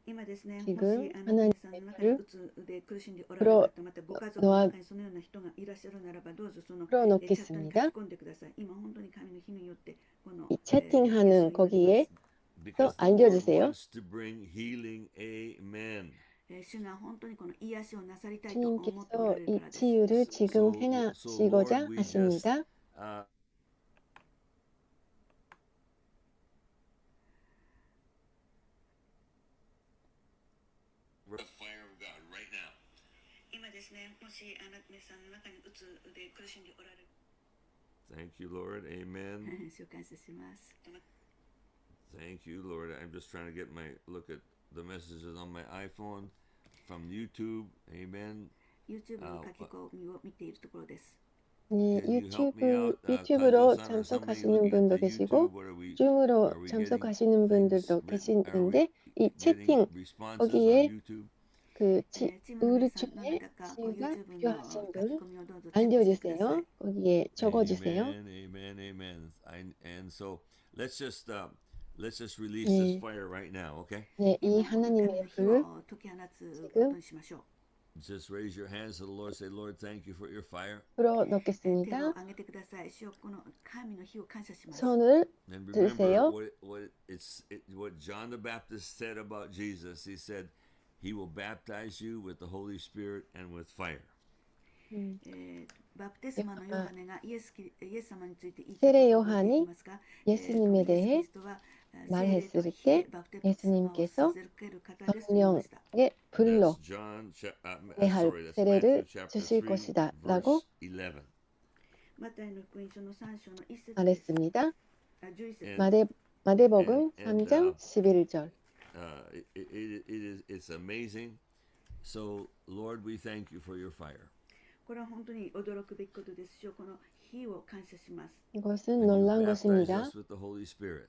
今ですね、も 지금 し皆さんの 하나님의 中に 불을 うつで苦しんでおられる方、またご家族の 풀어놓아 中にそのような人がいらっしゃるならば、どうぞそのチャットに書き 풀어놓겠습니다. 込んでください。今本当に神の日によってこの 이 癒しを 채팅하는 祈ります。 거기에 또 Because the Lord 알려주세요. wants to bring healing. Amen. 主が本当にこの癒しをなさりたいと思っておら 주님께서 れる 이 からです。 치유를 지금 So Lord, 행하시고자 we just 하십니다. uh, the fire of God right now. 今ですね、もし皆さんの中にうつで苦しんでおられる Thank you, Lord. Amen. 主を感謝します。 Thank you, Lord. I'm just trying to get look at the messages on my iPhone from YouTube. Amen. YouTube の書き込みを見ているところです。 네, Can you help me out, 유튜브로 Kazuo-san or somebody 참석하시는 looking at 분도 the 계시고 YouTube? 줌으로 Are we getting 참석하시는 things 분들도 written? Are we 계시는데 이 getting 채팅 responses on 거기에 YouTube? 그 チームの皆さん 우울증에 何らかこう 치유가 YouTube の 필요하신 書き 분 込みをどうぞチェックしてください。 알려주세요. 거기에 적어주세요. Amen, amen, amen. And so let's just release this 네, fire right now, okay? 네, 이 今神の 하나님의 火 불을 を解き放つこと 지금 にしましょう。 Just raise your hands to the Lord. Say, Lord, thank you for your fire. 불어 手 넣겠습니다. を挙げてください。主よこの神の火を感謝します。 손을 And remember 들으세요. what John the Baptist said about Jesus. He said, He will baptize you with the Holy Spirit and with fire. バプテスマのヨハネがイエス様について言った 세례 ことを覚えてい 요한이 ますか？ 예수님에 イエスキ 대해 リストは 말했을 聖霊と火 때 でバプテスマを 예수님께서 授ける方ですと言いました。 성령의 불로 That's John. 내할 Sorry, that's 세례를 Matthew chapter 주실 3, 것이다 verse 라고 11. マタイの福音書の3章の1節です。 말했습니다. 11節 And 마대복음 and 3장 11절. it's amazing. So, Lord, we thank you for your fire. これは本当に驚くべきことです。主よこの火を感謝します。 이것은 And you've 놀라운 baptized 것입니다. us with the Holy Spirit.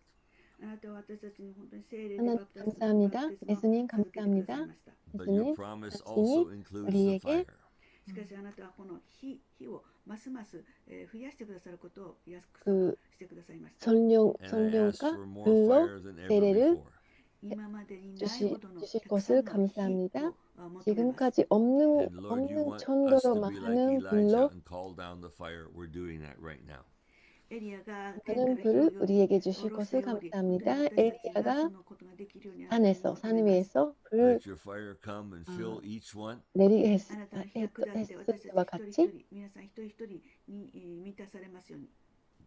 あなたは私たちに本当に聖霊で 하나님 バプテスマ 감사합니다. を 예수님 授けてください 감사합니다. ました。 But your 예수님 promise 당신이 also includes the 우리에게 fire. しかしあなたはこの火をますます増やしてくださることを約束 그 してくださいました。 성령, And I ask 성령과 for more 불로 fire than ever 세례를 before. 今までにないほどの 주실 たくさん 것을 の火 감사합니다. を求めます。 지금까지 없는 And Lord, you want us 천도로 to be like 많은 Elijah 불로 and call down the fire. We're doing that right now. エリアが天か 많은 ら火を 불을 より 우리에게 下 주실 ろした 것을 ように、本当に 감사합니다. 私たちが 엘리야가 そのことができるようにあなたに 산에서 求 산 めます。 위에서 불을 Let your fire come and fill each one. 내리게 あなたの火が下って私たち 했을 때와 一人 같이 一人、皆さん一人一人に満たされますように。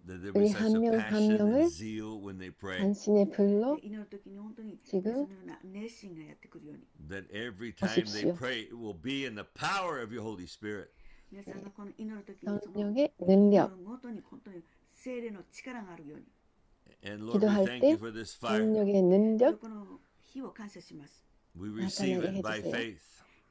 That there 우리 be such 한 a 명 한 passion and 명을 zeal when they pray. 당신의 불로 祈るときに本当にそ 지금 のような熱心がやってくるように。 That every time they 오십시오. pray, it will be in the power of your Holy Spirit. 皆さんがこの祈るときにその 성령의 祈 능력 るごとに本当に聖霊の力があるように。 And Lord, we 기도할 thank 때 you for this fire. 성령의 そ 능력 この日を感謝します。We receive 나타나게 it by 해주세요. faith.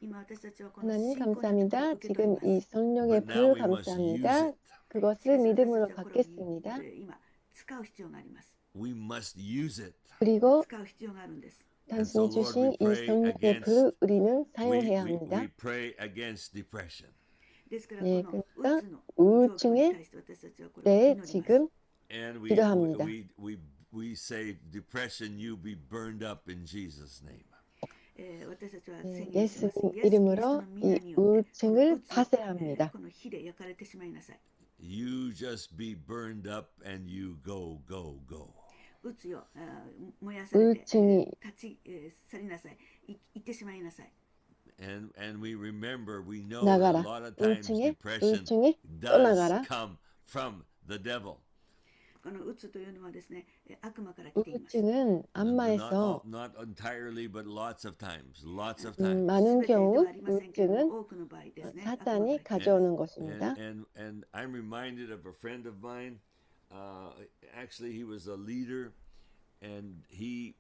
今私たちはこの 하나님 信仰によって 감사합니다. 受け取り 지금 ます。 이 성령의 But now 불 we must use 감사합니다. it. し 그것을 かし私たち 믿음으로 はこれを받겠습니다. 今使う必要があります。 We must use it. 그리고 使う必要があるんです。 And so, 당신이 Lord, we 주신 이 pray 성령의 against 불을 우리는 we, 사용해야 we, 합니다. we pray against depression. ですからね、この그러니까 うつの状況に 우울증에 対して私たちはこれを 때 祈ります。 지금 And 기도합니다. we say, depression, you be burned up in Jesus' name. 私たちは 네, 宣言します。 예수님 イエス・キリスト 이름으로 の皆 이 によってこの 우울증을 うつを 파쇄합니다. この火で焼かれてしまいなさい。 You just be burned up and you go, go, go. うつよ燃やされて 우울증이 立ち去りなさい。行ってしまいなさい。 And we remember, we know that a 나가라. lot of times 우울증에 depression does 떠나가라. come from the devil. このうつというのはですね、悪魔から来ています。 우울증은 안마에서 Not entirely, but lots of times. Lots of 많은 times. 경우 全てではありませんけれど 우울증은 も、多くの場合ですね、 사탄이 悪魔から来ています。 가져오는 것입니다. And I'm reminded of a friend of mine. Actually, he was a leader, and he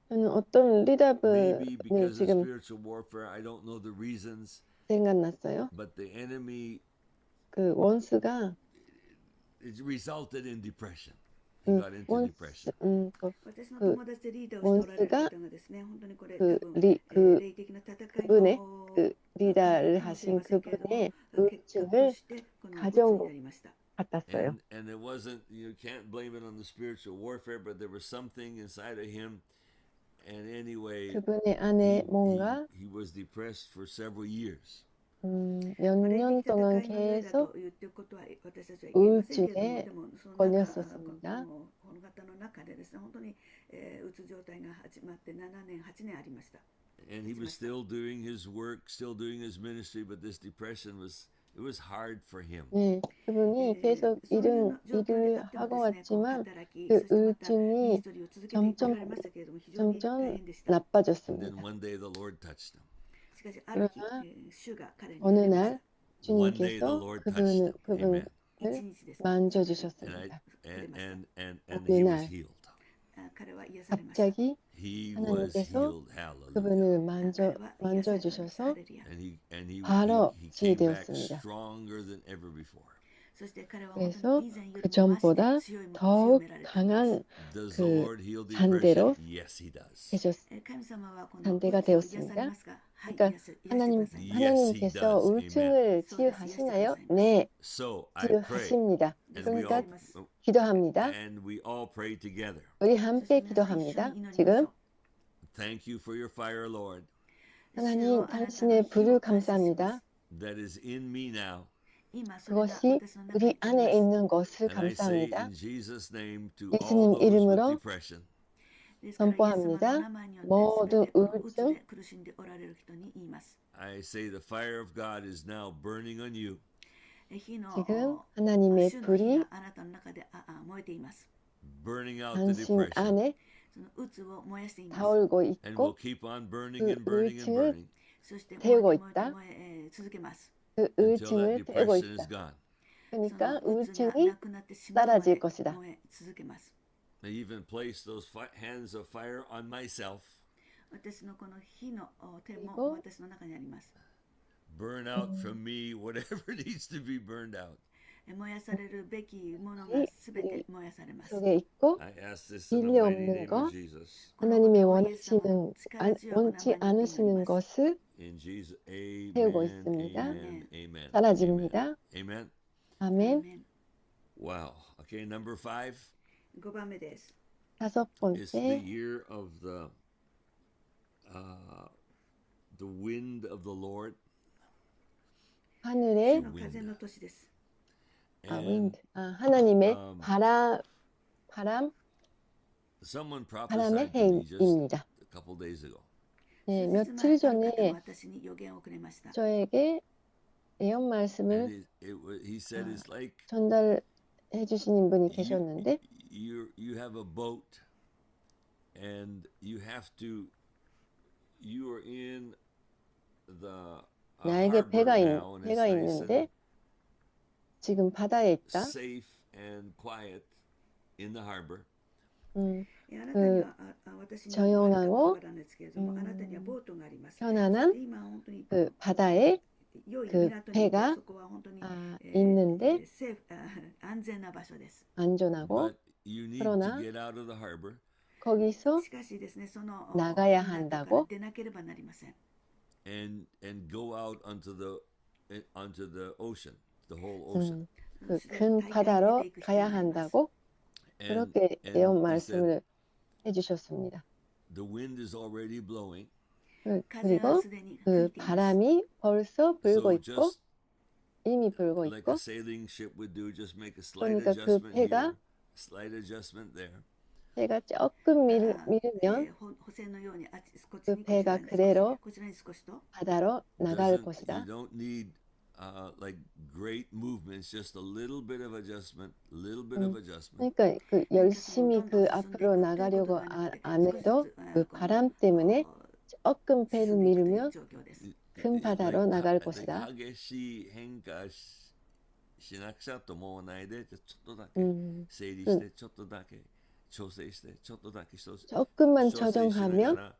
저는 어떤 maybe 리더분이 because of 지금 spiritual warfare, I don't know the reasons, 생각났어요. but the enemy 그 원수가 it resulted in depression. He got into 원수, depression. 私の友達でリーダーをしておられる方がですね、本当にこれ、多分霊的な戦い 그분의 の 그 리더를 かもしれ 하신 ませんけれども 그분의 結果と 우울증을 してこの 가져온 鬱に 것 なりました。 같았어요. And it wasn't, you can't blame it on the spiritual warfare, but there was something inside of him. And anyway, 그분의 안에 뭔가 he was depressed for several years. 몇 년 동안 계속 우울증에 걸렸었습니다. この方の中でですね、本当にうつ状態が始まって7年、8年ありました。 And he was still doing his work, still doing his ministry, but this depression it was hard for him. 네, 그분이 계속 일을 하고 왔지만 그 우울증이 점점 And 나빠졌습니다. then one day the Lord touched him. しかしある日、主が彼に 어느 触れまし 날た。 One day the 주님께서 Lord touched 그분을 him. Amen. 一日です 만져주셨습니다. And he was healed. 彼は癒されました。 갑자기 He was 하나님께서 healed. Hallelujah. 그분을 彼は癒されました。 만져주셔서 ハレルヤ。 And 바로 he came back 치유되었습니다. stronger than ever before. そして彼は本当 그래서 に以前よ 그 りも増 전보다 して強いものを 더욱 強められたんです。 강한 Does the 그 Lord heal 산대로 depression? Yes, he does. 神様はこの 산대가 うつを癒され 되었습니다. ますか？はい 그러니까 癒してください。 Yes, he 하나님께서 does. 우울증을 치유하시나요? 네, So I pray, 치유하십니다. and we 그러니까 all 기도합니다. and we all pray together. 우리 함께 기도합니다. 지금 Thank you for your fire, Lord, 하나님 당신의 불을 감사합니다. that is in me now. 그것이 우리 안에 있는 것을 And I say 감사합니다. in Jesus' name to 예수님 all those with 이름으로 depression, 선포합니다. 모든 우울증 I say the fire of God is now burning on you. 지금 하나님의 불이 Burning out the 당신 depression. 안에 타올고 And will 있고 keep on burning and 그 burning and 우울증을 burning 태우고 있다. 그 until that 우울증을 태우고 depression is 있다. gone. 그러니까 우울증이 사라질 것이다. I even place those hands of fire on myself. 그리고 Burn out from me whatever needs to be burned out. 燃やされるべきものがすべて燃やされます。 속에 있고 I ask this in the 일리 mighty 없는 name 거 of Jesus. 하나님의 원치 않으시는 것을 In Jesus, amen, 태우고 있습니다. amen, amen, 사라집니다. amen. 아멘. Wow. Okay, number 5 5番目です。 다섯 is the 번째 year of the wind of the Lord. 하늘의 主の風の年です。 And 하나님의 um, 바람 someone 바람의 prophesied to me just 해입니다. a couple days ago. 네, 数日 며칠 前ある方 전에 が私に予言をくれました。 저에게 예언 And 말씀을 he said it's like 전달해 주신 분이 you, 계셨는데 you have a boat and you are in the 나에게 harbor now and it's 배가 nice 있는데 지금 바다에 and 있다. safe and quiet in the harbor. あなたに 그 は私には言われた言 조용하고 葉なんですけれども、あなたにはボートがあります。そして 편안한 今本当に 그 바다에 良い 그 港にいて、 배가 そこは本当に 있는데 安全な場所です。 안전하고 But you need to 그러나 get out of the harbor 거기서 しかしですね、その 나가야 港から 한다고 出なければなりません。 and go out onto the ocean, the whole ocean. 그 큰 바다로 가야 한다고 And 그렇게 and 예언 he said 말씀을 해주셨습니다. the wind is already blowing. 그리고 그 바람이 벌써 불고 So 있고 just 이미 불고 like 있고 a sailing ship would do, just make a slight 그러니까 그 adjustment here, 배가 slight adjustment there. 배가 조금 밀면 그 배가 그대로 바다로 나갈 You 것이다. don't need like great movements, just a little bit of adjustment, little bit of adjustment. 그러니까 그 열심히 그 앞으로 나가려고 안 해도 그 바람 때문에 조금 배를 밀면 큰 바다로 나갈 것이다. 激しい変化しなくちゃと思わないで、ちょっとだけ整理して、ちょっとだけ調整して、ちょっとだけ調整 조금만 しなが 조정하면 ら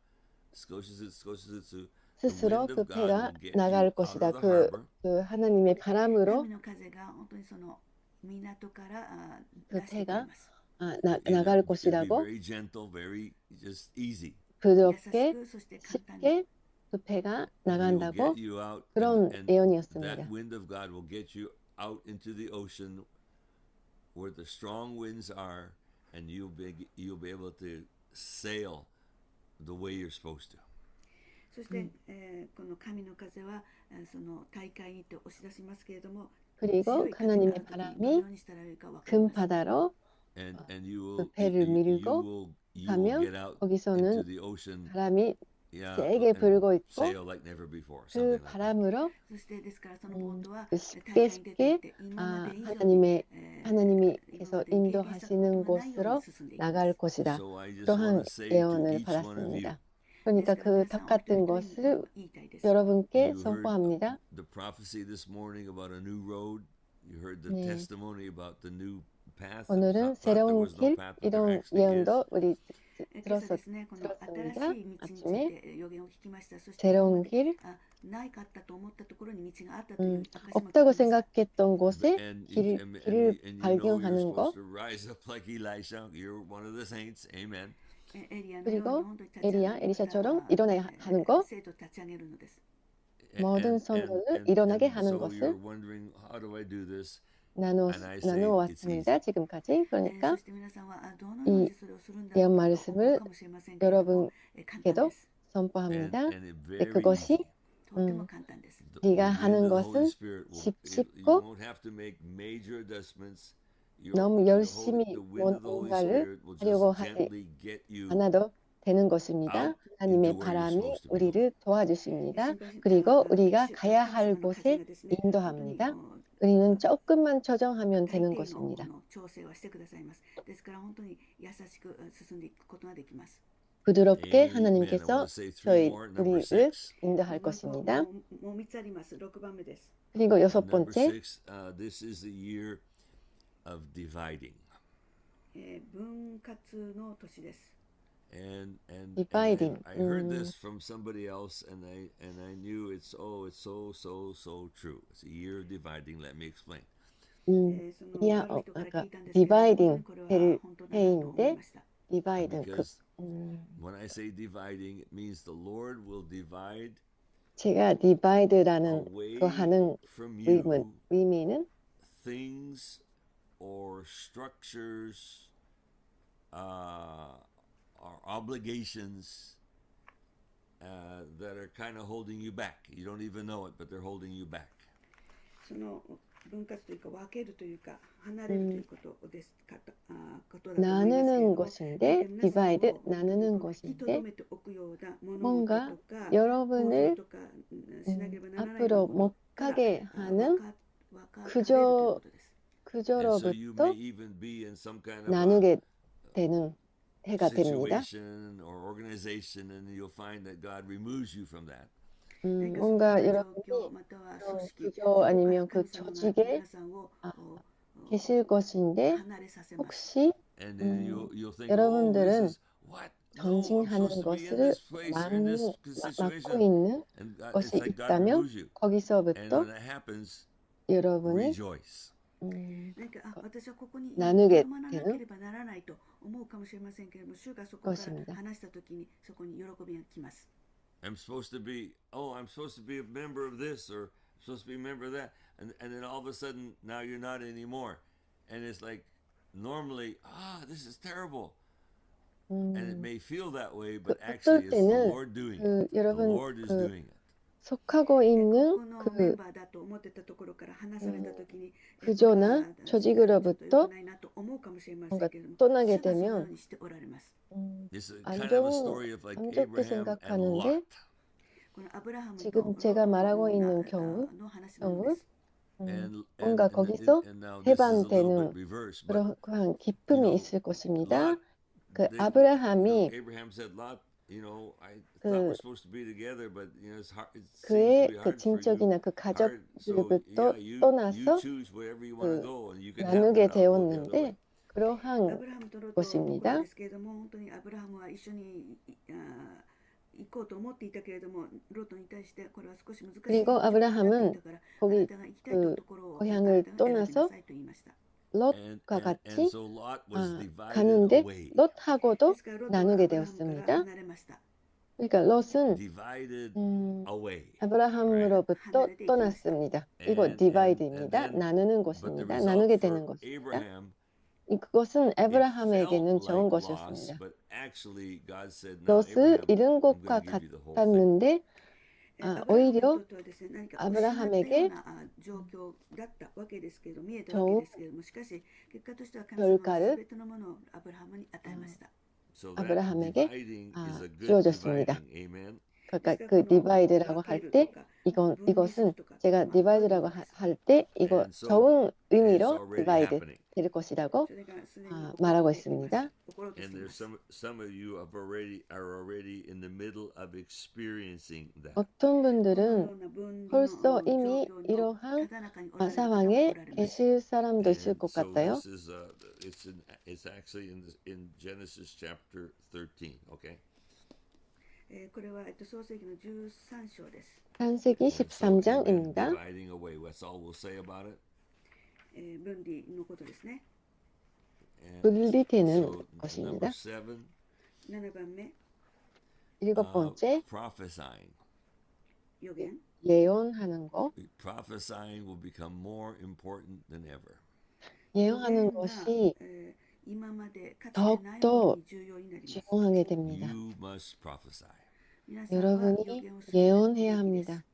少しずつ 스스로 그 배가 나갈 것이다. 그 하나님의 바람으로 그 배가 나갈 것이라고 very gentle, very just easy. 부드럽게 쉽게 그 배가 나간다고 그런 예언이었습니다. That wind of God will get you out into the ocean where the strong winds are, and you'll be able to sail the way you're supposed to. そして、この神の風はその大海にと押し出しますけれども 그리고 하나님의 바람이 큰 바다로 그 배를 밀고 가면 거기서는 바람이 세게 불고 있고 그 바람으로 쉽게 하나님이 계속 인도하시는 곳으로 나갈 것이다. 그러한 예언을 받았습니다. 그러니까 그 똑같은 것을 여러분께 선포합니다. The prophecy this morning about a new road. You heard the testimony about the new path. 오늘은 새로운 길 이런 예언도 우리 들었습니다. 아침에 새로운 길 없다고 생각했던 곳에 길을 발견하는 것 그리고 에리샤처럼 일어나야 하는 것 모든 성도를 일어나게 하는 것을 나누어 왔습니다. 지금까지. 그러니까 이 예언 말씀을 여러분께도 선포합니다. 그것이 네가 하는 것은 쉽고 너무 열심히 뭔가를 하려고 하지 않아도 되는 것입니다. 하나님의 바람이 우리를 도와주십니다. 그리고 우리가 가야 할 곳에 인도합니다. 우리는 조금만 조정하면 되는 것입니다. 부드럽게 하나님께서 우리를 인도할 것입니다. 그리고 6번째 dividing. I heard this from somebody else, and I knew it's so true. It's a year of dividing. Let me explain. 아까 dividing 될 해인데 dividing when I say dividing, it means the Lord will divide. 제가 divide라는 그 하는 의미는 things or structures. Are obligations that are kind of holding you back. You don't even know it, but they're holding you back. その分割というか分けるというか離れるということですかことだと思いますけれども 것인데 divide 나누는 것인데 뭔가 여러분을 앞으로 못 가게 하는 구조로부터 나누게 되는 해가 됩니다. 뭔가 여러분이 구조 아니면 그 조직에 계실 것인데 혹시 And then you'll think, oh, this 여러분들은 is what? No, I'm 전쟁하는 supposed to be in 것을 this place or in this 맡고 situation. 있는 And it's 것이 like God 있다면 removes you. And 거기서부터 when that happens, 여러분이 rejoice. なんか私はここにと 나누게 どまらなけ 되는 ればならないと思うかもしれませんけれども、主がそこから 것입니다. 話したときにそこに喜びが来ます。 I'm supposed to be, oh, I'm supposed to be a member of this or I'm supposed to be a member of that. And then all of a sudden, now you're not anymore. And it's like, normally, this is terrible. And it may feel that way, but actually it's the Lord doing it. The Lord is doing it. 속하고 있는 그 구조나 조직으로부터 뭔가 떠나게 되면 안 좋게 생각하는데 지금 제가 말하고 있는 경우 뭔가 거기서 해방되는 그러한 기쁨이 있을 것입니다. 그 아브라함이 그의 그 진적이나 그 가족들부터 떠나서 나누게 되었는데 그러한 것입니다. 그리고 아브라함은 거기 그 고향을 떠나서 롯과 같이 가는데 롯하고도 나누게 되었습니다. 그러니까 롯은 아브라함으로부터 떠났습니다. 이거 디바이드입니다. 나누는 것입니다. 나누게 되는 것입니다. 그것은 아브라함에게는 좋은 것이었습니다. 롯을 잃은 것과 같았는데 오히려 아브라함에게 좋은 결과를 아브라함에게 주어졌습니다. 그러니까 그 디바이드라고 할 때 이것은 제가 디바이드라고 할 때 이거 좋은 의미로 디바이드 될 것이라고 말하고 있습니다. 어떤 분들은 벌써 이미 이러한 상황에 계실 사람도 있을 것 같아요. It's actually in Genesis chapter 13, okay? これは創世記の13章です。창세기 13장입니다. Dividing away. That's all we'll say about it. 分離のことですね。분리되는 것입니다. 7番目。 일곱 번째. Prophesying.予言. 예언하는 것. Prophesying will become more important than ever. 예언하는 것이 더욱더 중요하게 됩니다. 여러분이 예언해야 합니다.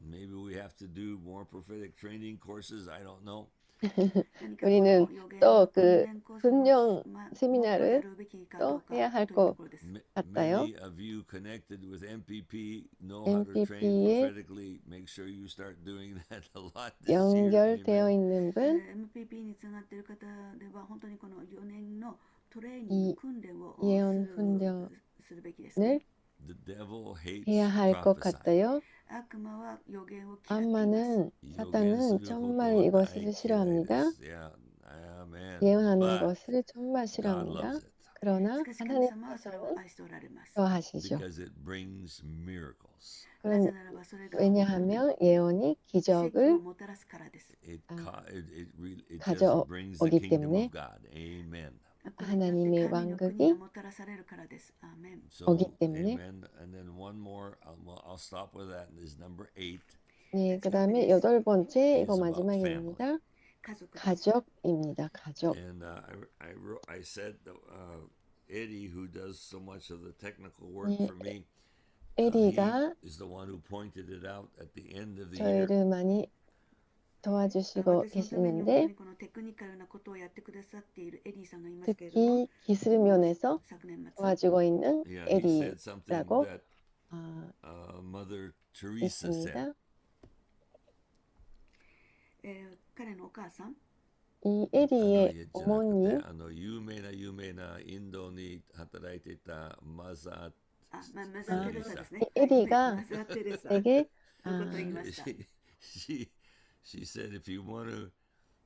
Maybe we have to do more prophetic training courses. I don't know. 우리는 또 그 훈련 세미나를 또 해야 할 것 같아요. Many of you connected with MPP know how to train prophetically. Make sure you start doing that a lot this year. 연결되어 있는 분, 이 예언 훈련을 해야 할 것 같아요. 악마는 사탄은 정말 이것을 싫어합니다. 예언하는 것을 정말 싫어합니다. 그러나 하나님께서는 좋아하시죠. 왜냐하면 예언이 기적을 가져오기 때문에 하나님의 왕국이 오기 때문에. 네, 그 다음에 여덟 번째 이거 마지막입니다. 가족입니다. 가족. And I said Eddie, who does so much of the technical work for me, 에디가 is the one who pointed it out at the end of the year. 저희를 많이 도와주시고 계시는데 특히 기술 면에서 도와주고 있는 에디라고 있습니다. 이 에디의 어머니 에디가 되게 She said, if you want to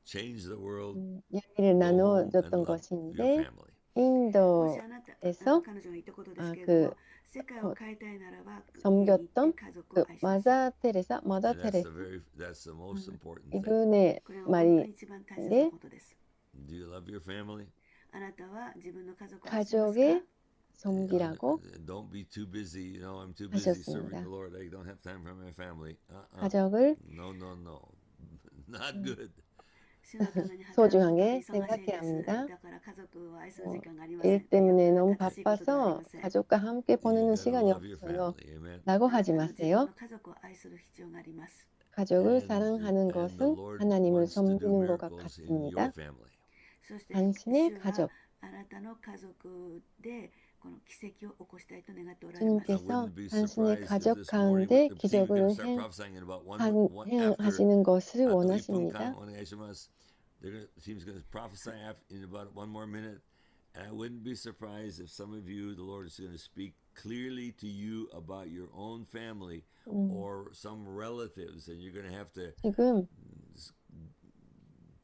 change the world, 이야기를 go home and 나눠줬던 love your 것인데 family. もしあなた、 인도에서 彼女が言ったことですけれど 그 も、世界を変えたいならば、家に行って 섬겼던 家族 그 を愛しなさい。 마자 테레사, And 마다 that's 테레사 that's the most important thing. 이분의 これは本当に 말이 一番大切なことです。 Do you love your family? あなたは自分の家族を愛しますか？ 가족의 섬기라고 Don't be too busy. I'm too busy serving 하셨습니다. the Lord. I don't have time for my family. 가족을 No. Not good. 主のために働く 소중하게 ことが忙しい 생각해야 です。 합니다. だから家族を愛する時間がありませ 일 ん。 때문에 너무 正しいことではあり 바빠서 ません。 가족과 함께 You 보내는 gotta 시간이 love your 없어요. family. Amen. 라고 あな 하지 たは自分 마세요. の家族を愛する必要があります。 가족을 And 사랑하는 the 것은 Lord 하나님을 wants to do 섬기는 것과 miracles in your 같습니다. family. そして 당신의 主は 가족, あなたの家族でこの奇跡を起こしたいと願っておられます。 I 주님께서 wouldn't be 당신의 surprised if 가족 this morning 가운데 the team are going to 기적을 start prophesying in about after 행하시는 것을 after 원하십니다. the team's going to prophesy in about one more minute. And I wouldn't be surprised if some of you, the Lord is going to speak clearly to you about your own family or some relatives, and you're going to have to 지금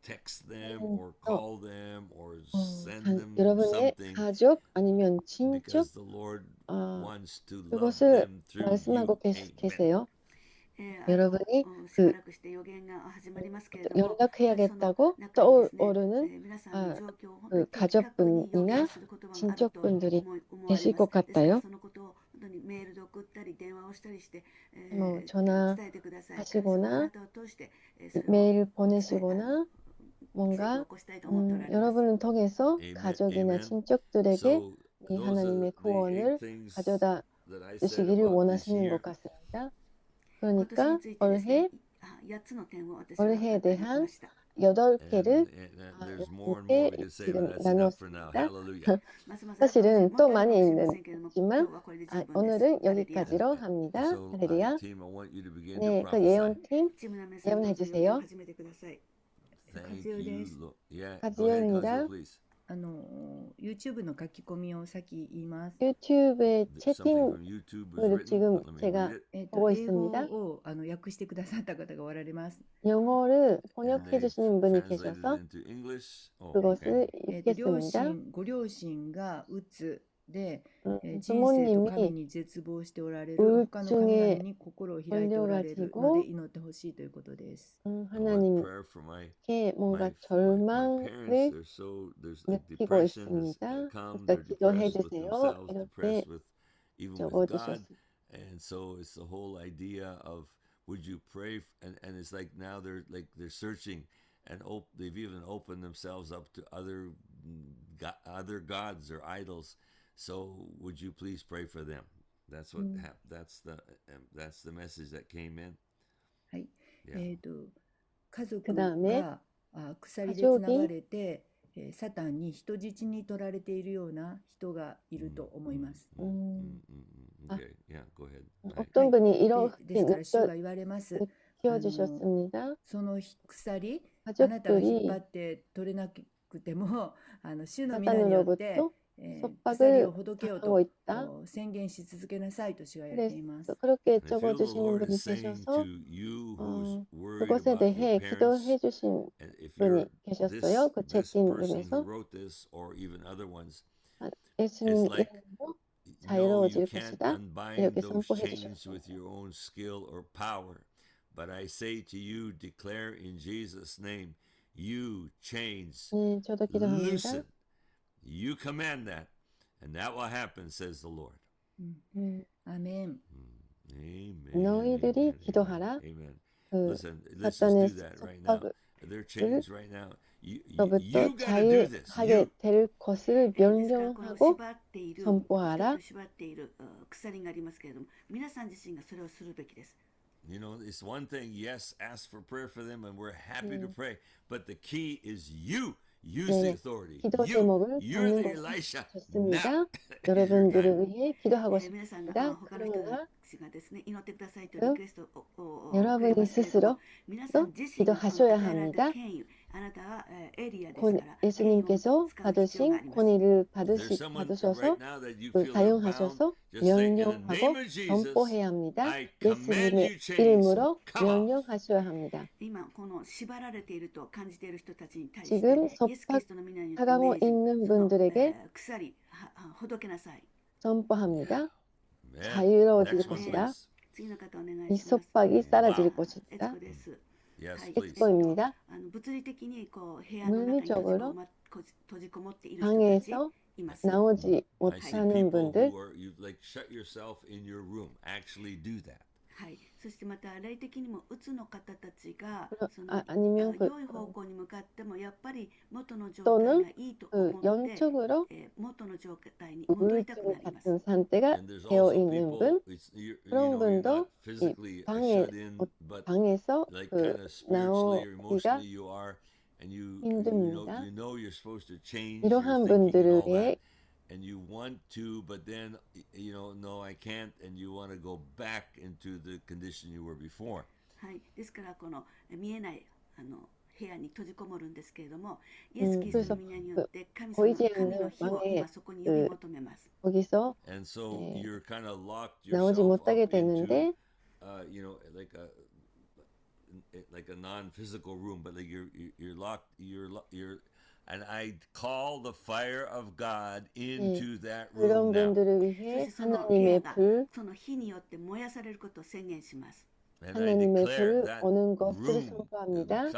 text them or call them or send them 여러분의 something 가족 아니면 친족 because the Lord wants to love 그것을 them through 말씀하고 you. Amen. 계세요. 여러분이 しばらくして予言が始まりますけれども、 연락해야겠다고 その中にですね、 떠오르는 皆さんの状況を本当 그 に的確に予言 가족분이나 する言葉があると 친족분들이 思われ 계실 ま 것 す。ですから 같아요. そのことを本当にメールで送ったり電話をしたりして、뭐 전화 伝えてください。 하시거나 あなたを通して、それを 메일 伝え 보내시거나 奇跡を 뭔가 起こしたいと思っておられます。 여러분을 통해서 Amen. 가족이나 Amen. 친족들에게 So 이 those are 하나님의 the 8 구원을 things 가져다 that I said 주시기를 about this 원하시는 year. 것 같습니다. 今年 그러니까 についてですね、 올해 8つの点を私は 올해에 挙げ 대한 ました。 8개를 There's more and more we could say, but that's enough for now. Hallelujah. ますます 사실은 も 또 っとある 많이 かもしれませんけれども、今日 있지만 はこれで十分です。 오늘은 ハレルヤ。 여기까지로 합니다. So, 할렐루야. team, I want you to begin to 네, 그 prophesy. 예언팀 チームの皆さん、どうぞ予言を 예언해주세요. 始めてください。 Thank 活用で you, す。 Lord. Yeah, go ahead, 가지오입니다. Kazuo, please. YouTube の書き込みを先言います。 유튜브에 Something from YouTube was 채팅을 written, 지금 but let me 제가 read it. 보고 英語 있습니다. を訳してくださった方がおられます。 영어를 And 번역해 they've 주시는 분이 translated 계셔서 it into English. Oh, 그것을 okay. 읽겠습니다. ご両親がうつで、人生と 부모님이 神に絶望しておられる他の神々に心を開いておられるので祈ってほしいということです。 I want 하나님께 prayer for my 뭔가 my 절망을 parents. There's like 느끼고 depression 있습니다. that come. 그러니까 They're 기도해 depressed with 주세요. themselves, 이렇게 depressed with even with 적어 God. 주셨습니다. And so it's the whole idea of would you pray and it's like now they're searching and they've even opened themselves up to other gods or idols. So would you please pray for them? That's what that's the message that came in. はい。 Yeah. 家族 그다음에 が鎖でつながれて、サタンに人質に取られているような人がいると思います。 Okay. Yeah, go ahead. 어떤 분이 で 이렇게 ですから主が言われます。 느껴주셨습니다. その鎖、あなたが引っ張 가족들이 って取れなくても、主の皆によって、 사탄으로부터 鎖 속박을 をほどけよう 당하고 と 있다. 宣言し続けなさいと主が言っています。 그래서 그렇게 And I feel the 적어주시는 Lord 분이 is saying 계셔서 to you who's worried 그것에 about your 대해 parents, 기도해 주신 and if 분이 you're 계셨어요. 그 this 채팅 person who 중에서 wrote this or even other ones, 예수님 it's like 이름으로 no, 자유로워질 you can't 것이다. unbind 이렇게 those 선포해 chains with 주셨습니다. your own skill or power. But I say to you, declare in Jesus' name, you chains 네, 저도 기도합니다. loosen. You command that, and that will happen, says the Lord. アメン。 Amen. 너희들이 Amen. 기도하라. Amen. 그 Listen, let's just 사탄의 do that right now. 속박을 They're chains right now. You 로부터 gotta do this. 자유하게 You. 될 것을 ですからこの 명령하고 縛っている、 선포하라. 人々を縛っている鎖がありますけれども、皆さん自身がそれをするべきです。 You know, it's one thing, yes, ask for prayer for them, and we're happy to pray. But the key is you use the 네, authority. 기도 You, 제목을 you're 적는 the 것이 Elisha. 좋습니다. Now, 여러분들을 위해 기도하고 皆さんが 싶습니다. 他の人 그러나 がですね、祈ってくださいとリクエストをくれ 여러분이 ますけれども、 스스로 皆さん自身が 기도하셔야 与えられた 합니다. 権威、あ 예수님께서 받으신 권위를 받으셔서 사용하셔서 명령하고 선포해야 합니다. 예수님의 이름으로 명령하셔야 합니다. 지금 속박하고 있는 분들에게 선포합니다. 자유로워질 것이다. 이 속박이 사라질 것이다. 엑스포입니다. 물리적으로 방에서 나오지 못하는 분들, はい、そしてまた霊的にもうつの方たちが아니면 良い方向に向かってもやっぱり元の状態がいいと思って 영적으로 元の状態に戻りたくなります。 같은 상태가 되어 있는 분, 그런 분도 이 방에서 나오기가 힘듭니다. 이러한 분들을 위해 and you want to, but then no, I can't, and you want to go back into the condition you were before. はい、ですからこの見えない部屋に閉じこもるんですけれども、イエス・キリストの皆によって神様の火を今そこに呼び求めます。 거기서 And so you're kind of locked 나오지 yourself 못하게 up into, 되는데, like a non-physical room, but like you're locked, and I call the fire of God into that room 그런 now. 분들을 위해 하나님의 불, その火によって燃やされることを宣言します。 And I 하나님의 declare 불 that 오는 것을 room 선포합니다.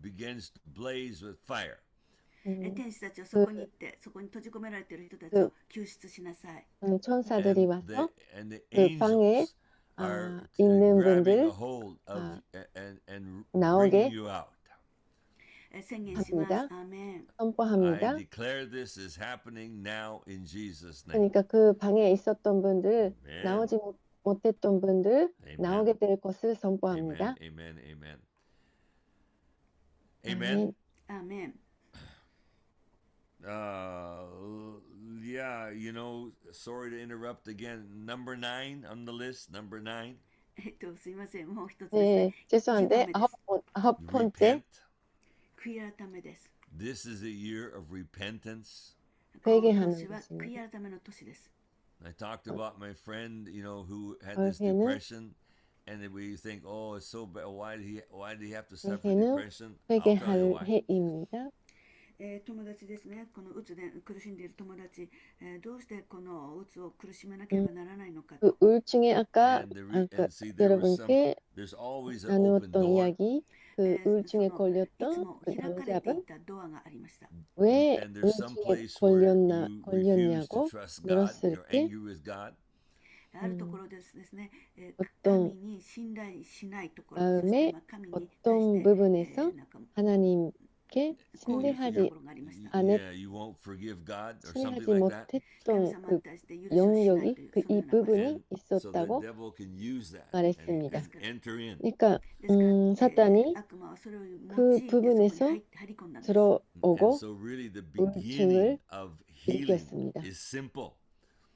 begins to blaze with fire. 天使たちはそこに行ってそこに閉じ込められている人たちを救出しなさい。 천사들이 와서 And the 그 방에 angels are 있는 grabbing a 분들 hold of and 나오게 bringing you out. 宣言します。アーメン。 선포합니다. I declare this is happening now in Jesus' name. 그러니까 그 방에 있었던 분들, Amen. 나오지 못했던 분들 Amen. 나오게 될 것을 선포합니다. Amen. Amen. Amen. Amen. 아멘. Yeah, sorry to interrupt again. Number 9 on the list. Number 9. すいません。もう一つです네, ね。 죄송한데 아홉 번째 Repent. 悔い改めです。 This is a year of repentance. 회개하는 今年は 것입니다. 悔い改めの年です。 I talked about my friend, who had this 회개는 depression, and then we think, oh, it's so bad. Why did he have to suffer 회개는 depression? I'll tell you 회개할 why. 해입니다. 友達ですね。このうつで苦しんでいる友達、どうしてこのうつを苦しめなければならないのかと。 그 우울증에 아까 see, 여러분께 there's always an open 나누었던 door. 이야기, 그 우울증에 いつ 걸렸던 も 그 開かれてい 남자분 たドアがありました。 왜 And there's some 우울증에 place where you refuse to 걸렸냐고 trust God. 물었을 You're 때 angry with God. あるところですね、어떤 神に信頼しないところ、そして 마음의 神に対し 어떤 て 부분에서 なんか 하나님께 こういうと 신뢰하지 ころがありました。 Yeah, you won't forgive God or something 신뢰하지 like that. 못했던 神様 그 に対して許しをしないと 영역이 いう 그 その 이 ような場所 부분이 And so the 있었다고 devil can use that 말했습니다. and enter in. 그러니까 ですから、 사탄이 悪魔はそれを用いて 그 そこに 부분에서 入り込んだんです。 And 들어오고 so really the 우울증을 beginning of healing 일으켰습니다. is simple.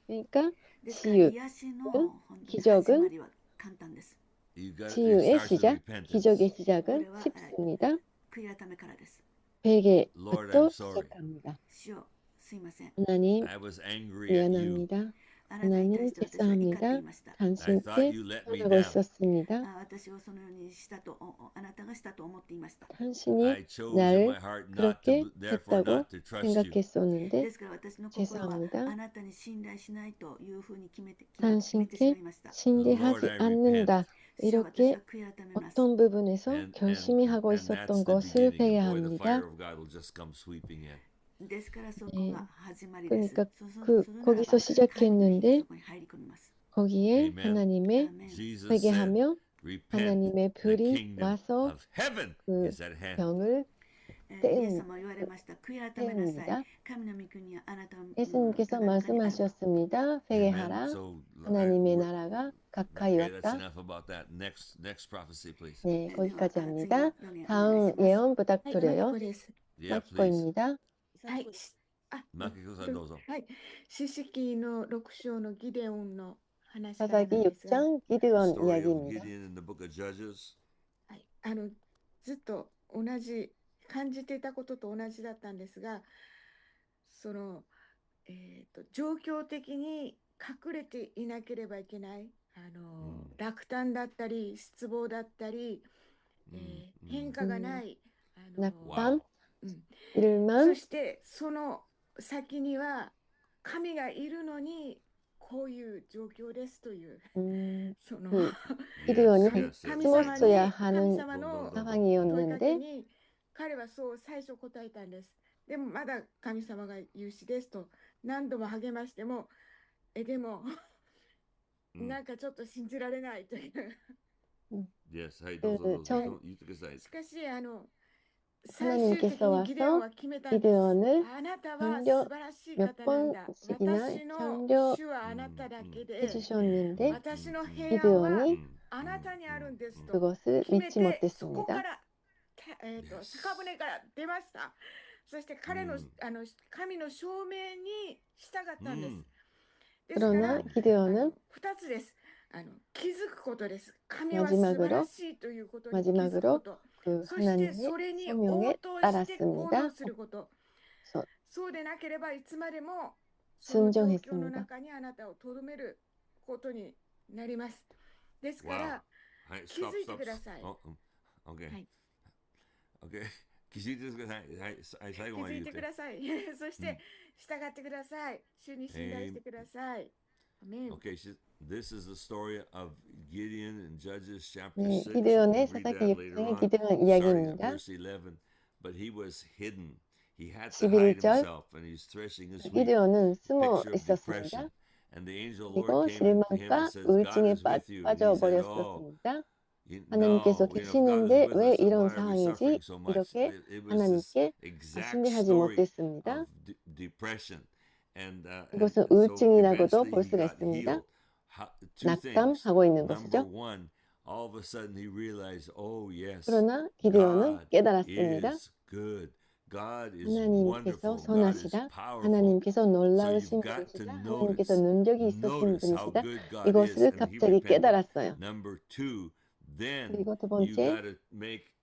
그러니까 ですから、 치유, 癒しの本当に 기적은 始まりは簡単です。 It 치유의 starts with 시작, repentance. 기적의 시작은 쉽습니다. 悔い改めからです。 Lord, 회개부터 I'm sorry. 시작합니다. 主よ、すいません。 하나님 I was angry at you. 미안합니다. あなたに対 하나님 して私は怒ってい 죄송합니다. ました。 I thought 당신께 you let me 떠나고 down. 있었습니다. 私をそのようにしたと、あなたがしたと思っていました。 당신이 I chose in 나를 my heart not 그렇게 to, therefore 했다고 not to trust you. 생각했었는데 ですから私の心は 죄송합니다. あなたに信頼しないというふうに決めてしまい 당신께 ました。 신뢰하지 Lord, I 않는다. 主よ、私 이렇게 は悔い改めます。 어떤 부분에서 And 결심이 하고 that's 있었던 the 것을 beginning. And boy, the fire 회개합니다. of God will just come sweeping in. ですからそこが始まりです。 그러니까 そ 그 そのならば 거기서 시작했는데 神の火がそこに入り込みます。 거기에 Amen. 하나님의 아멘. Jesus said, 회개하며 repent. 하나님의 The 불이 kingdom 와서 of heaven 그 is at hand. 병을 イエス様は言われました。悔い改めなさい。 때립니다. 神の御国はあなたの 예수님께서 말씀하셨습니다. Amen. 회개하라. So, 하나님의 나라가 가까이 okay, that's 왔다. enough about that. Next prophecy, please. 네, 거기까지 では 합니다. 次の予言お願い 다음 します 예언 はい、マキ 부탁드려요. コです。 Yeah, please. 마키코입니다. はい。マキコさんどうぞ。はい。詩式の6章のギデオンの話からな 사사기 んですが、 6장 The 기드온 story of 이야기입니다. Gideon in the book of Judges. はい、ずっと同じ感じていたことと同じだったんですが、その、状況的に隠れていなければいけない、落胆だったり、失望だったり、変化がない、낙담, そ 잃을만, してその先には神がいるのにこういう状況ですという、その 그 기드온이神 yes. 様に 숨었어야 神 하는 様の問いかけ 상황이었는데 に彼はそう最初答えたんです。でもまだ神様が有志ですと何度も励ましても、でもなんかちょっと信じられないという。Yes, はい、どうぞどうぞ言ってください。しかし最終的にギデオンは決めたんです。 기드온을 あなたは素 견뎌 晴らしい 몇 方なんだ。 번씩이나 私の主はあなただけで、 해주셨는데 私の平安は 기드온이 あなたにあるんですと 그것을 決め 믿지 て、そこか 못했습니다. ら坂舟から出ました。そして彼の神の証明に従ったんです。ですから 그러나 기드온은 2つです。気づくことです。神は素晴らしいということに気づくこ 마지막으로 と。 그 そして 하나님의 それに応 소명에 答して行 따랐습니다. 動すること。 소- そうでなければいつまでもその状況の中にあなたをとどめることになります。ですから、気づいてください。OK。OK。気づいてください。はい、最後まで言って。気づいてください。そして従ってください。主に信頼してください。Okay, this is the story of Gideon in Judges chapter 네, 6. 기드온의 We'll read 사사기 that later 6장의 on, 기드온 starting at 이야기입니다. verse 11. But he was hidden. He had to hide 11절 himself, and he's threshing his wheat. 기드온은 숨어 Picture of 있었습니다. depression. And the angel of the 그리고 Lord came to him 실망과 and says, God 우울증에 is with you. And he said, Oh, 빠져버렸었습니다. no, 하나님께서 if God is 계시는데 with 왜 us, then 이런 why are we suffering 상황이지? so much? 이렇게 It was this 하나님께 exact 신뢰하지 story 못했습니다. of depression. And 이것은 so 우울증이라고도 eventually 볼 he 수가 got 있습니다. healed. Two things. 낙담하고 있는 Number 것이죠. one, all of a sudden he realized, oh yes, 그러나 기드온은 God 깨달았습니다. is good. God is 하나님께서 wonderful. God is 선하시다. powerful. 하나님께서 So 놀라우신 you've got to 분이시다. 하나님께서 notice, 능력이 있으신 notice how 분이시다. good God is. 이것을 And he 갑자기 repented. 깨달았어요. Number two, then 그리고 두 you 번째,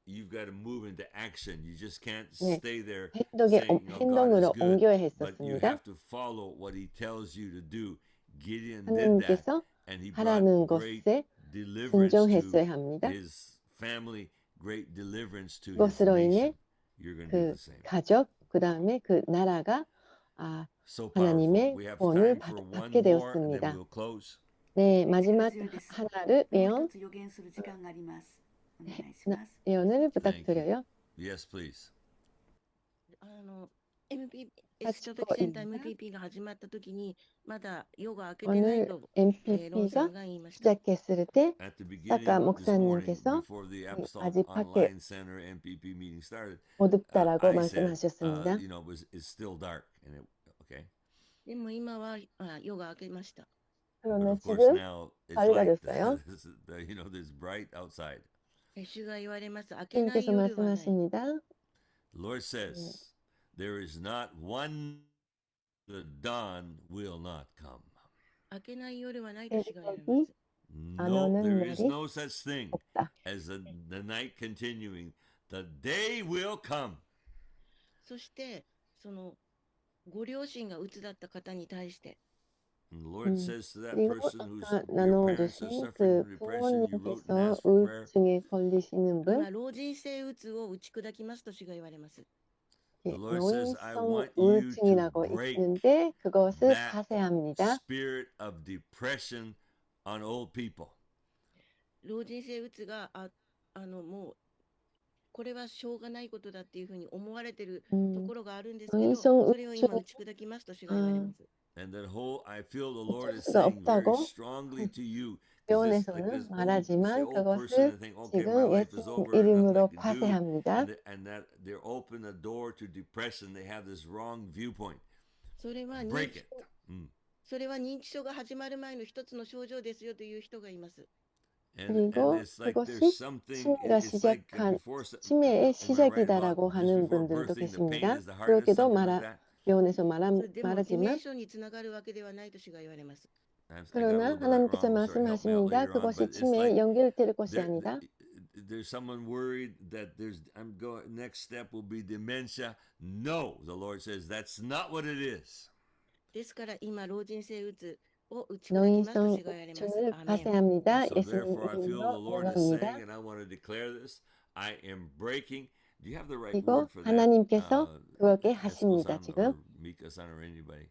you've got to move into action. You just can't 네, stay there 행동에, saying, God is 행동으로 good, 옮겨야 but you 했었습니다. have to follow what he tells you to do. Gideon did that, 하나님께서 and he 하라는 brought great 것에 deliverance to 순종했어야 합니다. his family, great deliverance to his 그것으로 nation. 인해 You're going to do 그 the same. 가족, 그 다음에 그 나라가 So powerful. 하나님의 We have 구원을 time for one 받게 more, and then 되었습니다. we'll close. 네, 力 마지막 強いです。 하나를 もう 예언, 一つ予言する時間があります。お願いします。 예언을 Thank you. 부탁드려요. Yes, please. MP、사치코 首都的センター 입니다. MPP が始まった時に、まだ夜が明けてない 오늘 と、ロンさ MPP가 んが言いました。 시작했을 때 At the 사카 beginning this morning, 목사님께서 before the 이 Apostolic 아직 밖에 Online Center MPP meeting started, 어둡다라고 I said, 말씀하셨습니다. it's still dark, and okay. でも今は夜が明けました。 But 그러나 of course 지금 now it's light. 밝아졌어요. There's bright outside. 主が言われます。明けない 주님께서 夜はない。 말씀하십니다. The Lord says, there is not one, the dawn will not come. 明けない夜はないと主が言われま 해석이 す。 안 No, 오는 there is 날이 no such thing 없다. as the night continuing. The day will come. そしてそのご両親が鬱だった方に対して And the Lord says to that 그리고 person whose 아까 your parents are 나눠주신 suffering 그 from depression, you wrote and 부모님께서 asked for prayer. 우울증에 걸리시는 분, 今老人性鬱を打ち砕きますと主が言われます。 The Lord says, I 노인성 want you to 우울증이라고 break 있는데 그것을 that 파쇄해야 합니다. spirit of depression on old people. 老人性鬱がもうこれはしょうがないことだっていうふうに思われてるところがあるんですけど、 노인성 それを今打ち砕きますと主が言われます。 And that whole, I feel the Lord 어쩔 is 수가 saying very 없다고 strongly to you. 'Cause this, like 표현에서는 this old, say 말하지만 old person, 그것을 they think, okay, my 지금 life is 예수님 over, there's 이름으로 nothing I can do. 파쇄합니다. And that they're open the door to depression. They have this wrong viewpoint. それは Break it. それは認知症が始まる前の一つの症状ですよという人がいます。 And 그리고 it's like 그것이 there's something, 치매가 it's like 시작한 before, 치매의 am I right about 시작이다라고 just 하는 before 분들도 birthing, the pain 계십니다. is the hardest, 그렇게도 something like that? 표현에서 それでもデメン 말하지만 ションにつながるわけではないと主が言われます。 I got a 그러나 little bit of that 하나님께서 wrong. Sorry, help me out 말씀하십니다. later on. 그것이 But it's 치매에 like 연결될 것이 there, 아니다. there's someone worried that I'm going next step will be dementia. No, the Lord says that's not what it is. ですから今、老人性うつを打ち砕き 노인성 ますと主が言われます。 우울증을 アーメン。 파쇄합니다. So 예수님 therefore, I feel the 이름으로 Lord is saying, 명합니다. and I want to declare this: I am breaking. Do you have the right 그리고 word for that? 하나님께서 그렇게 Esco-san 하십니다. or 지금 Mika-san or anybody?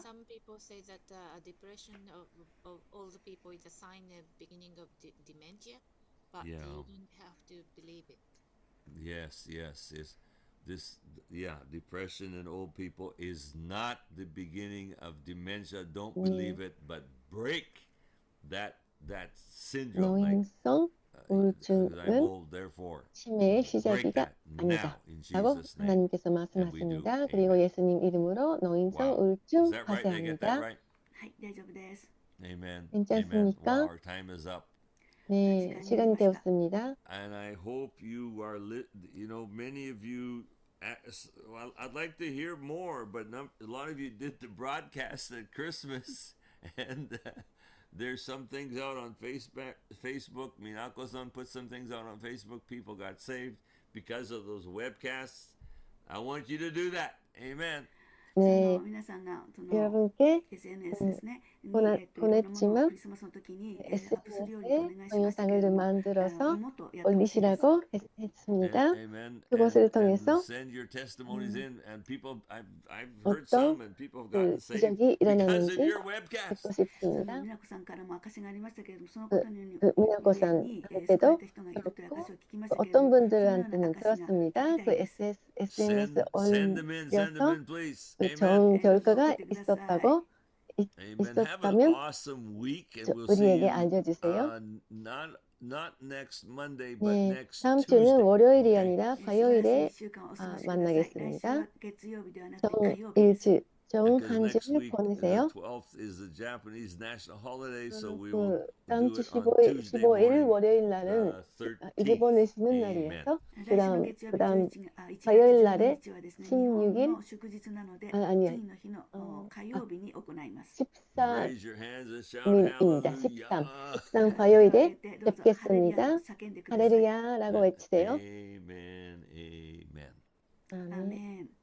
Some people say that depression of all the people is a sign of beginning of dementia, but Yeah. you don't have to believe it. Yes. Depression in old people is not the beginning of dementia. Don't believe it, but break that syndrome. 노인성 우울증은 치매의 시작이가 아니다 라고 하나님께서 말씀하십니다. 그리고 예수님 이름으로 노인성 우울증 파쇄합니다. はい、大丈夫です。 Amen. 괜찮습니까? Wow, our time is up. 네, 시간이 되었습니다. And I hope you are, many of you, well, I'd like to hear more, but a lot of you did the broadcast at Christmas, and there's some things out on Facebook. Minako-san put some things out on Facebook. People got saved because of those webcasts. I want you to do that. Amen. 네, 皆さんがその 여러분께 SNS ですね。 보냈지만 クリスマスの時に SNS에 동영상을 만들어서 올리시라고 했습니다. Amen. 그것을 통해서 send your testimonies in, and people, I've heard 어떤 some, and people have gotten saved 기적이 because of 일어나는지 your webcast. 듣고 싶습니다. ミナコさんからも証がありましたけれども、そのことに미나코상한테도 어떤 분들한테는 들었습니다. 그 SNS Send them 올려서 in, please. 좋은 Amen. 결과가 있었다면 Have an awesome week, and we'll see 우리에게 you 알려주세요. not next Monday, but 네, next 다음 Tuesday. 주는 월요일이 Okay? 아니라 화요일에 만나겠습니다. 좋은 Because 한 next 주를 week, 보내세요. the 12th is the Japanese national holiday, so we will 다음 do 주 it on Tuesday 15일 morning, 월요일 날은 13th. 일본의 쉬는 Amen. 날이어서 그다음 화요일 날에 16일 아니요 14일입니다. Raise your hands and shout 13 화요일에 뵙겠습니다. 할렐루야라고 외치세요. Amen. Amen. 아멘. 아멘.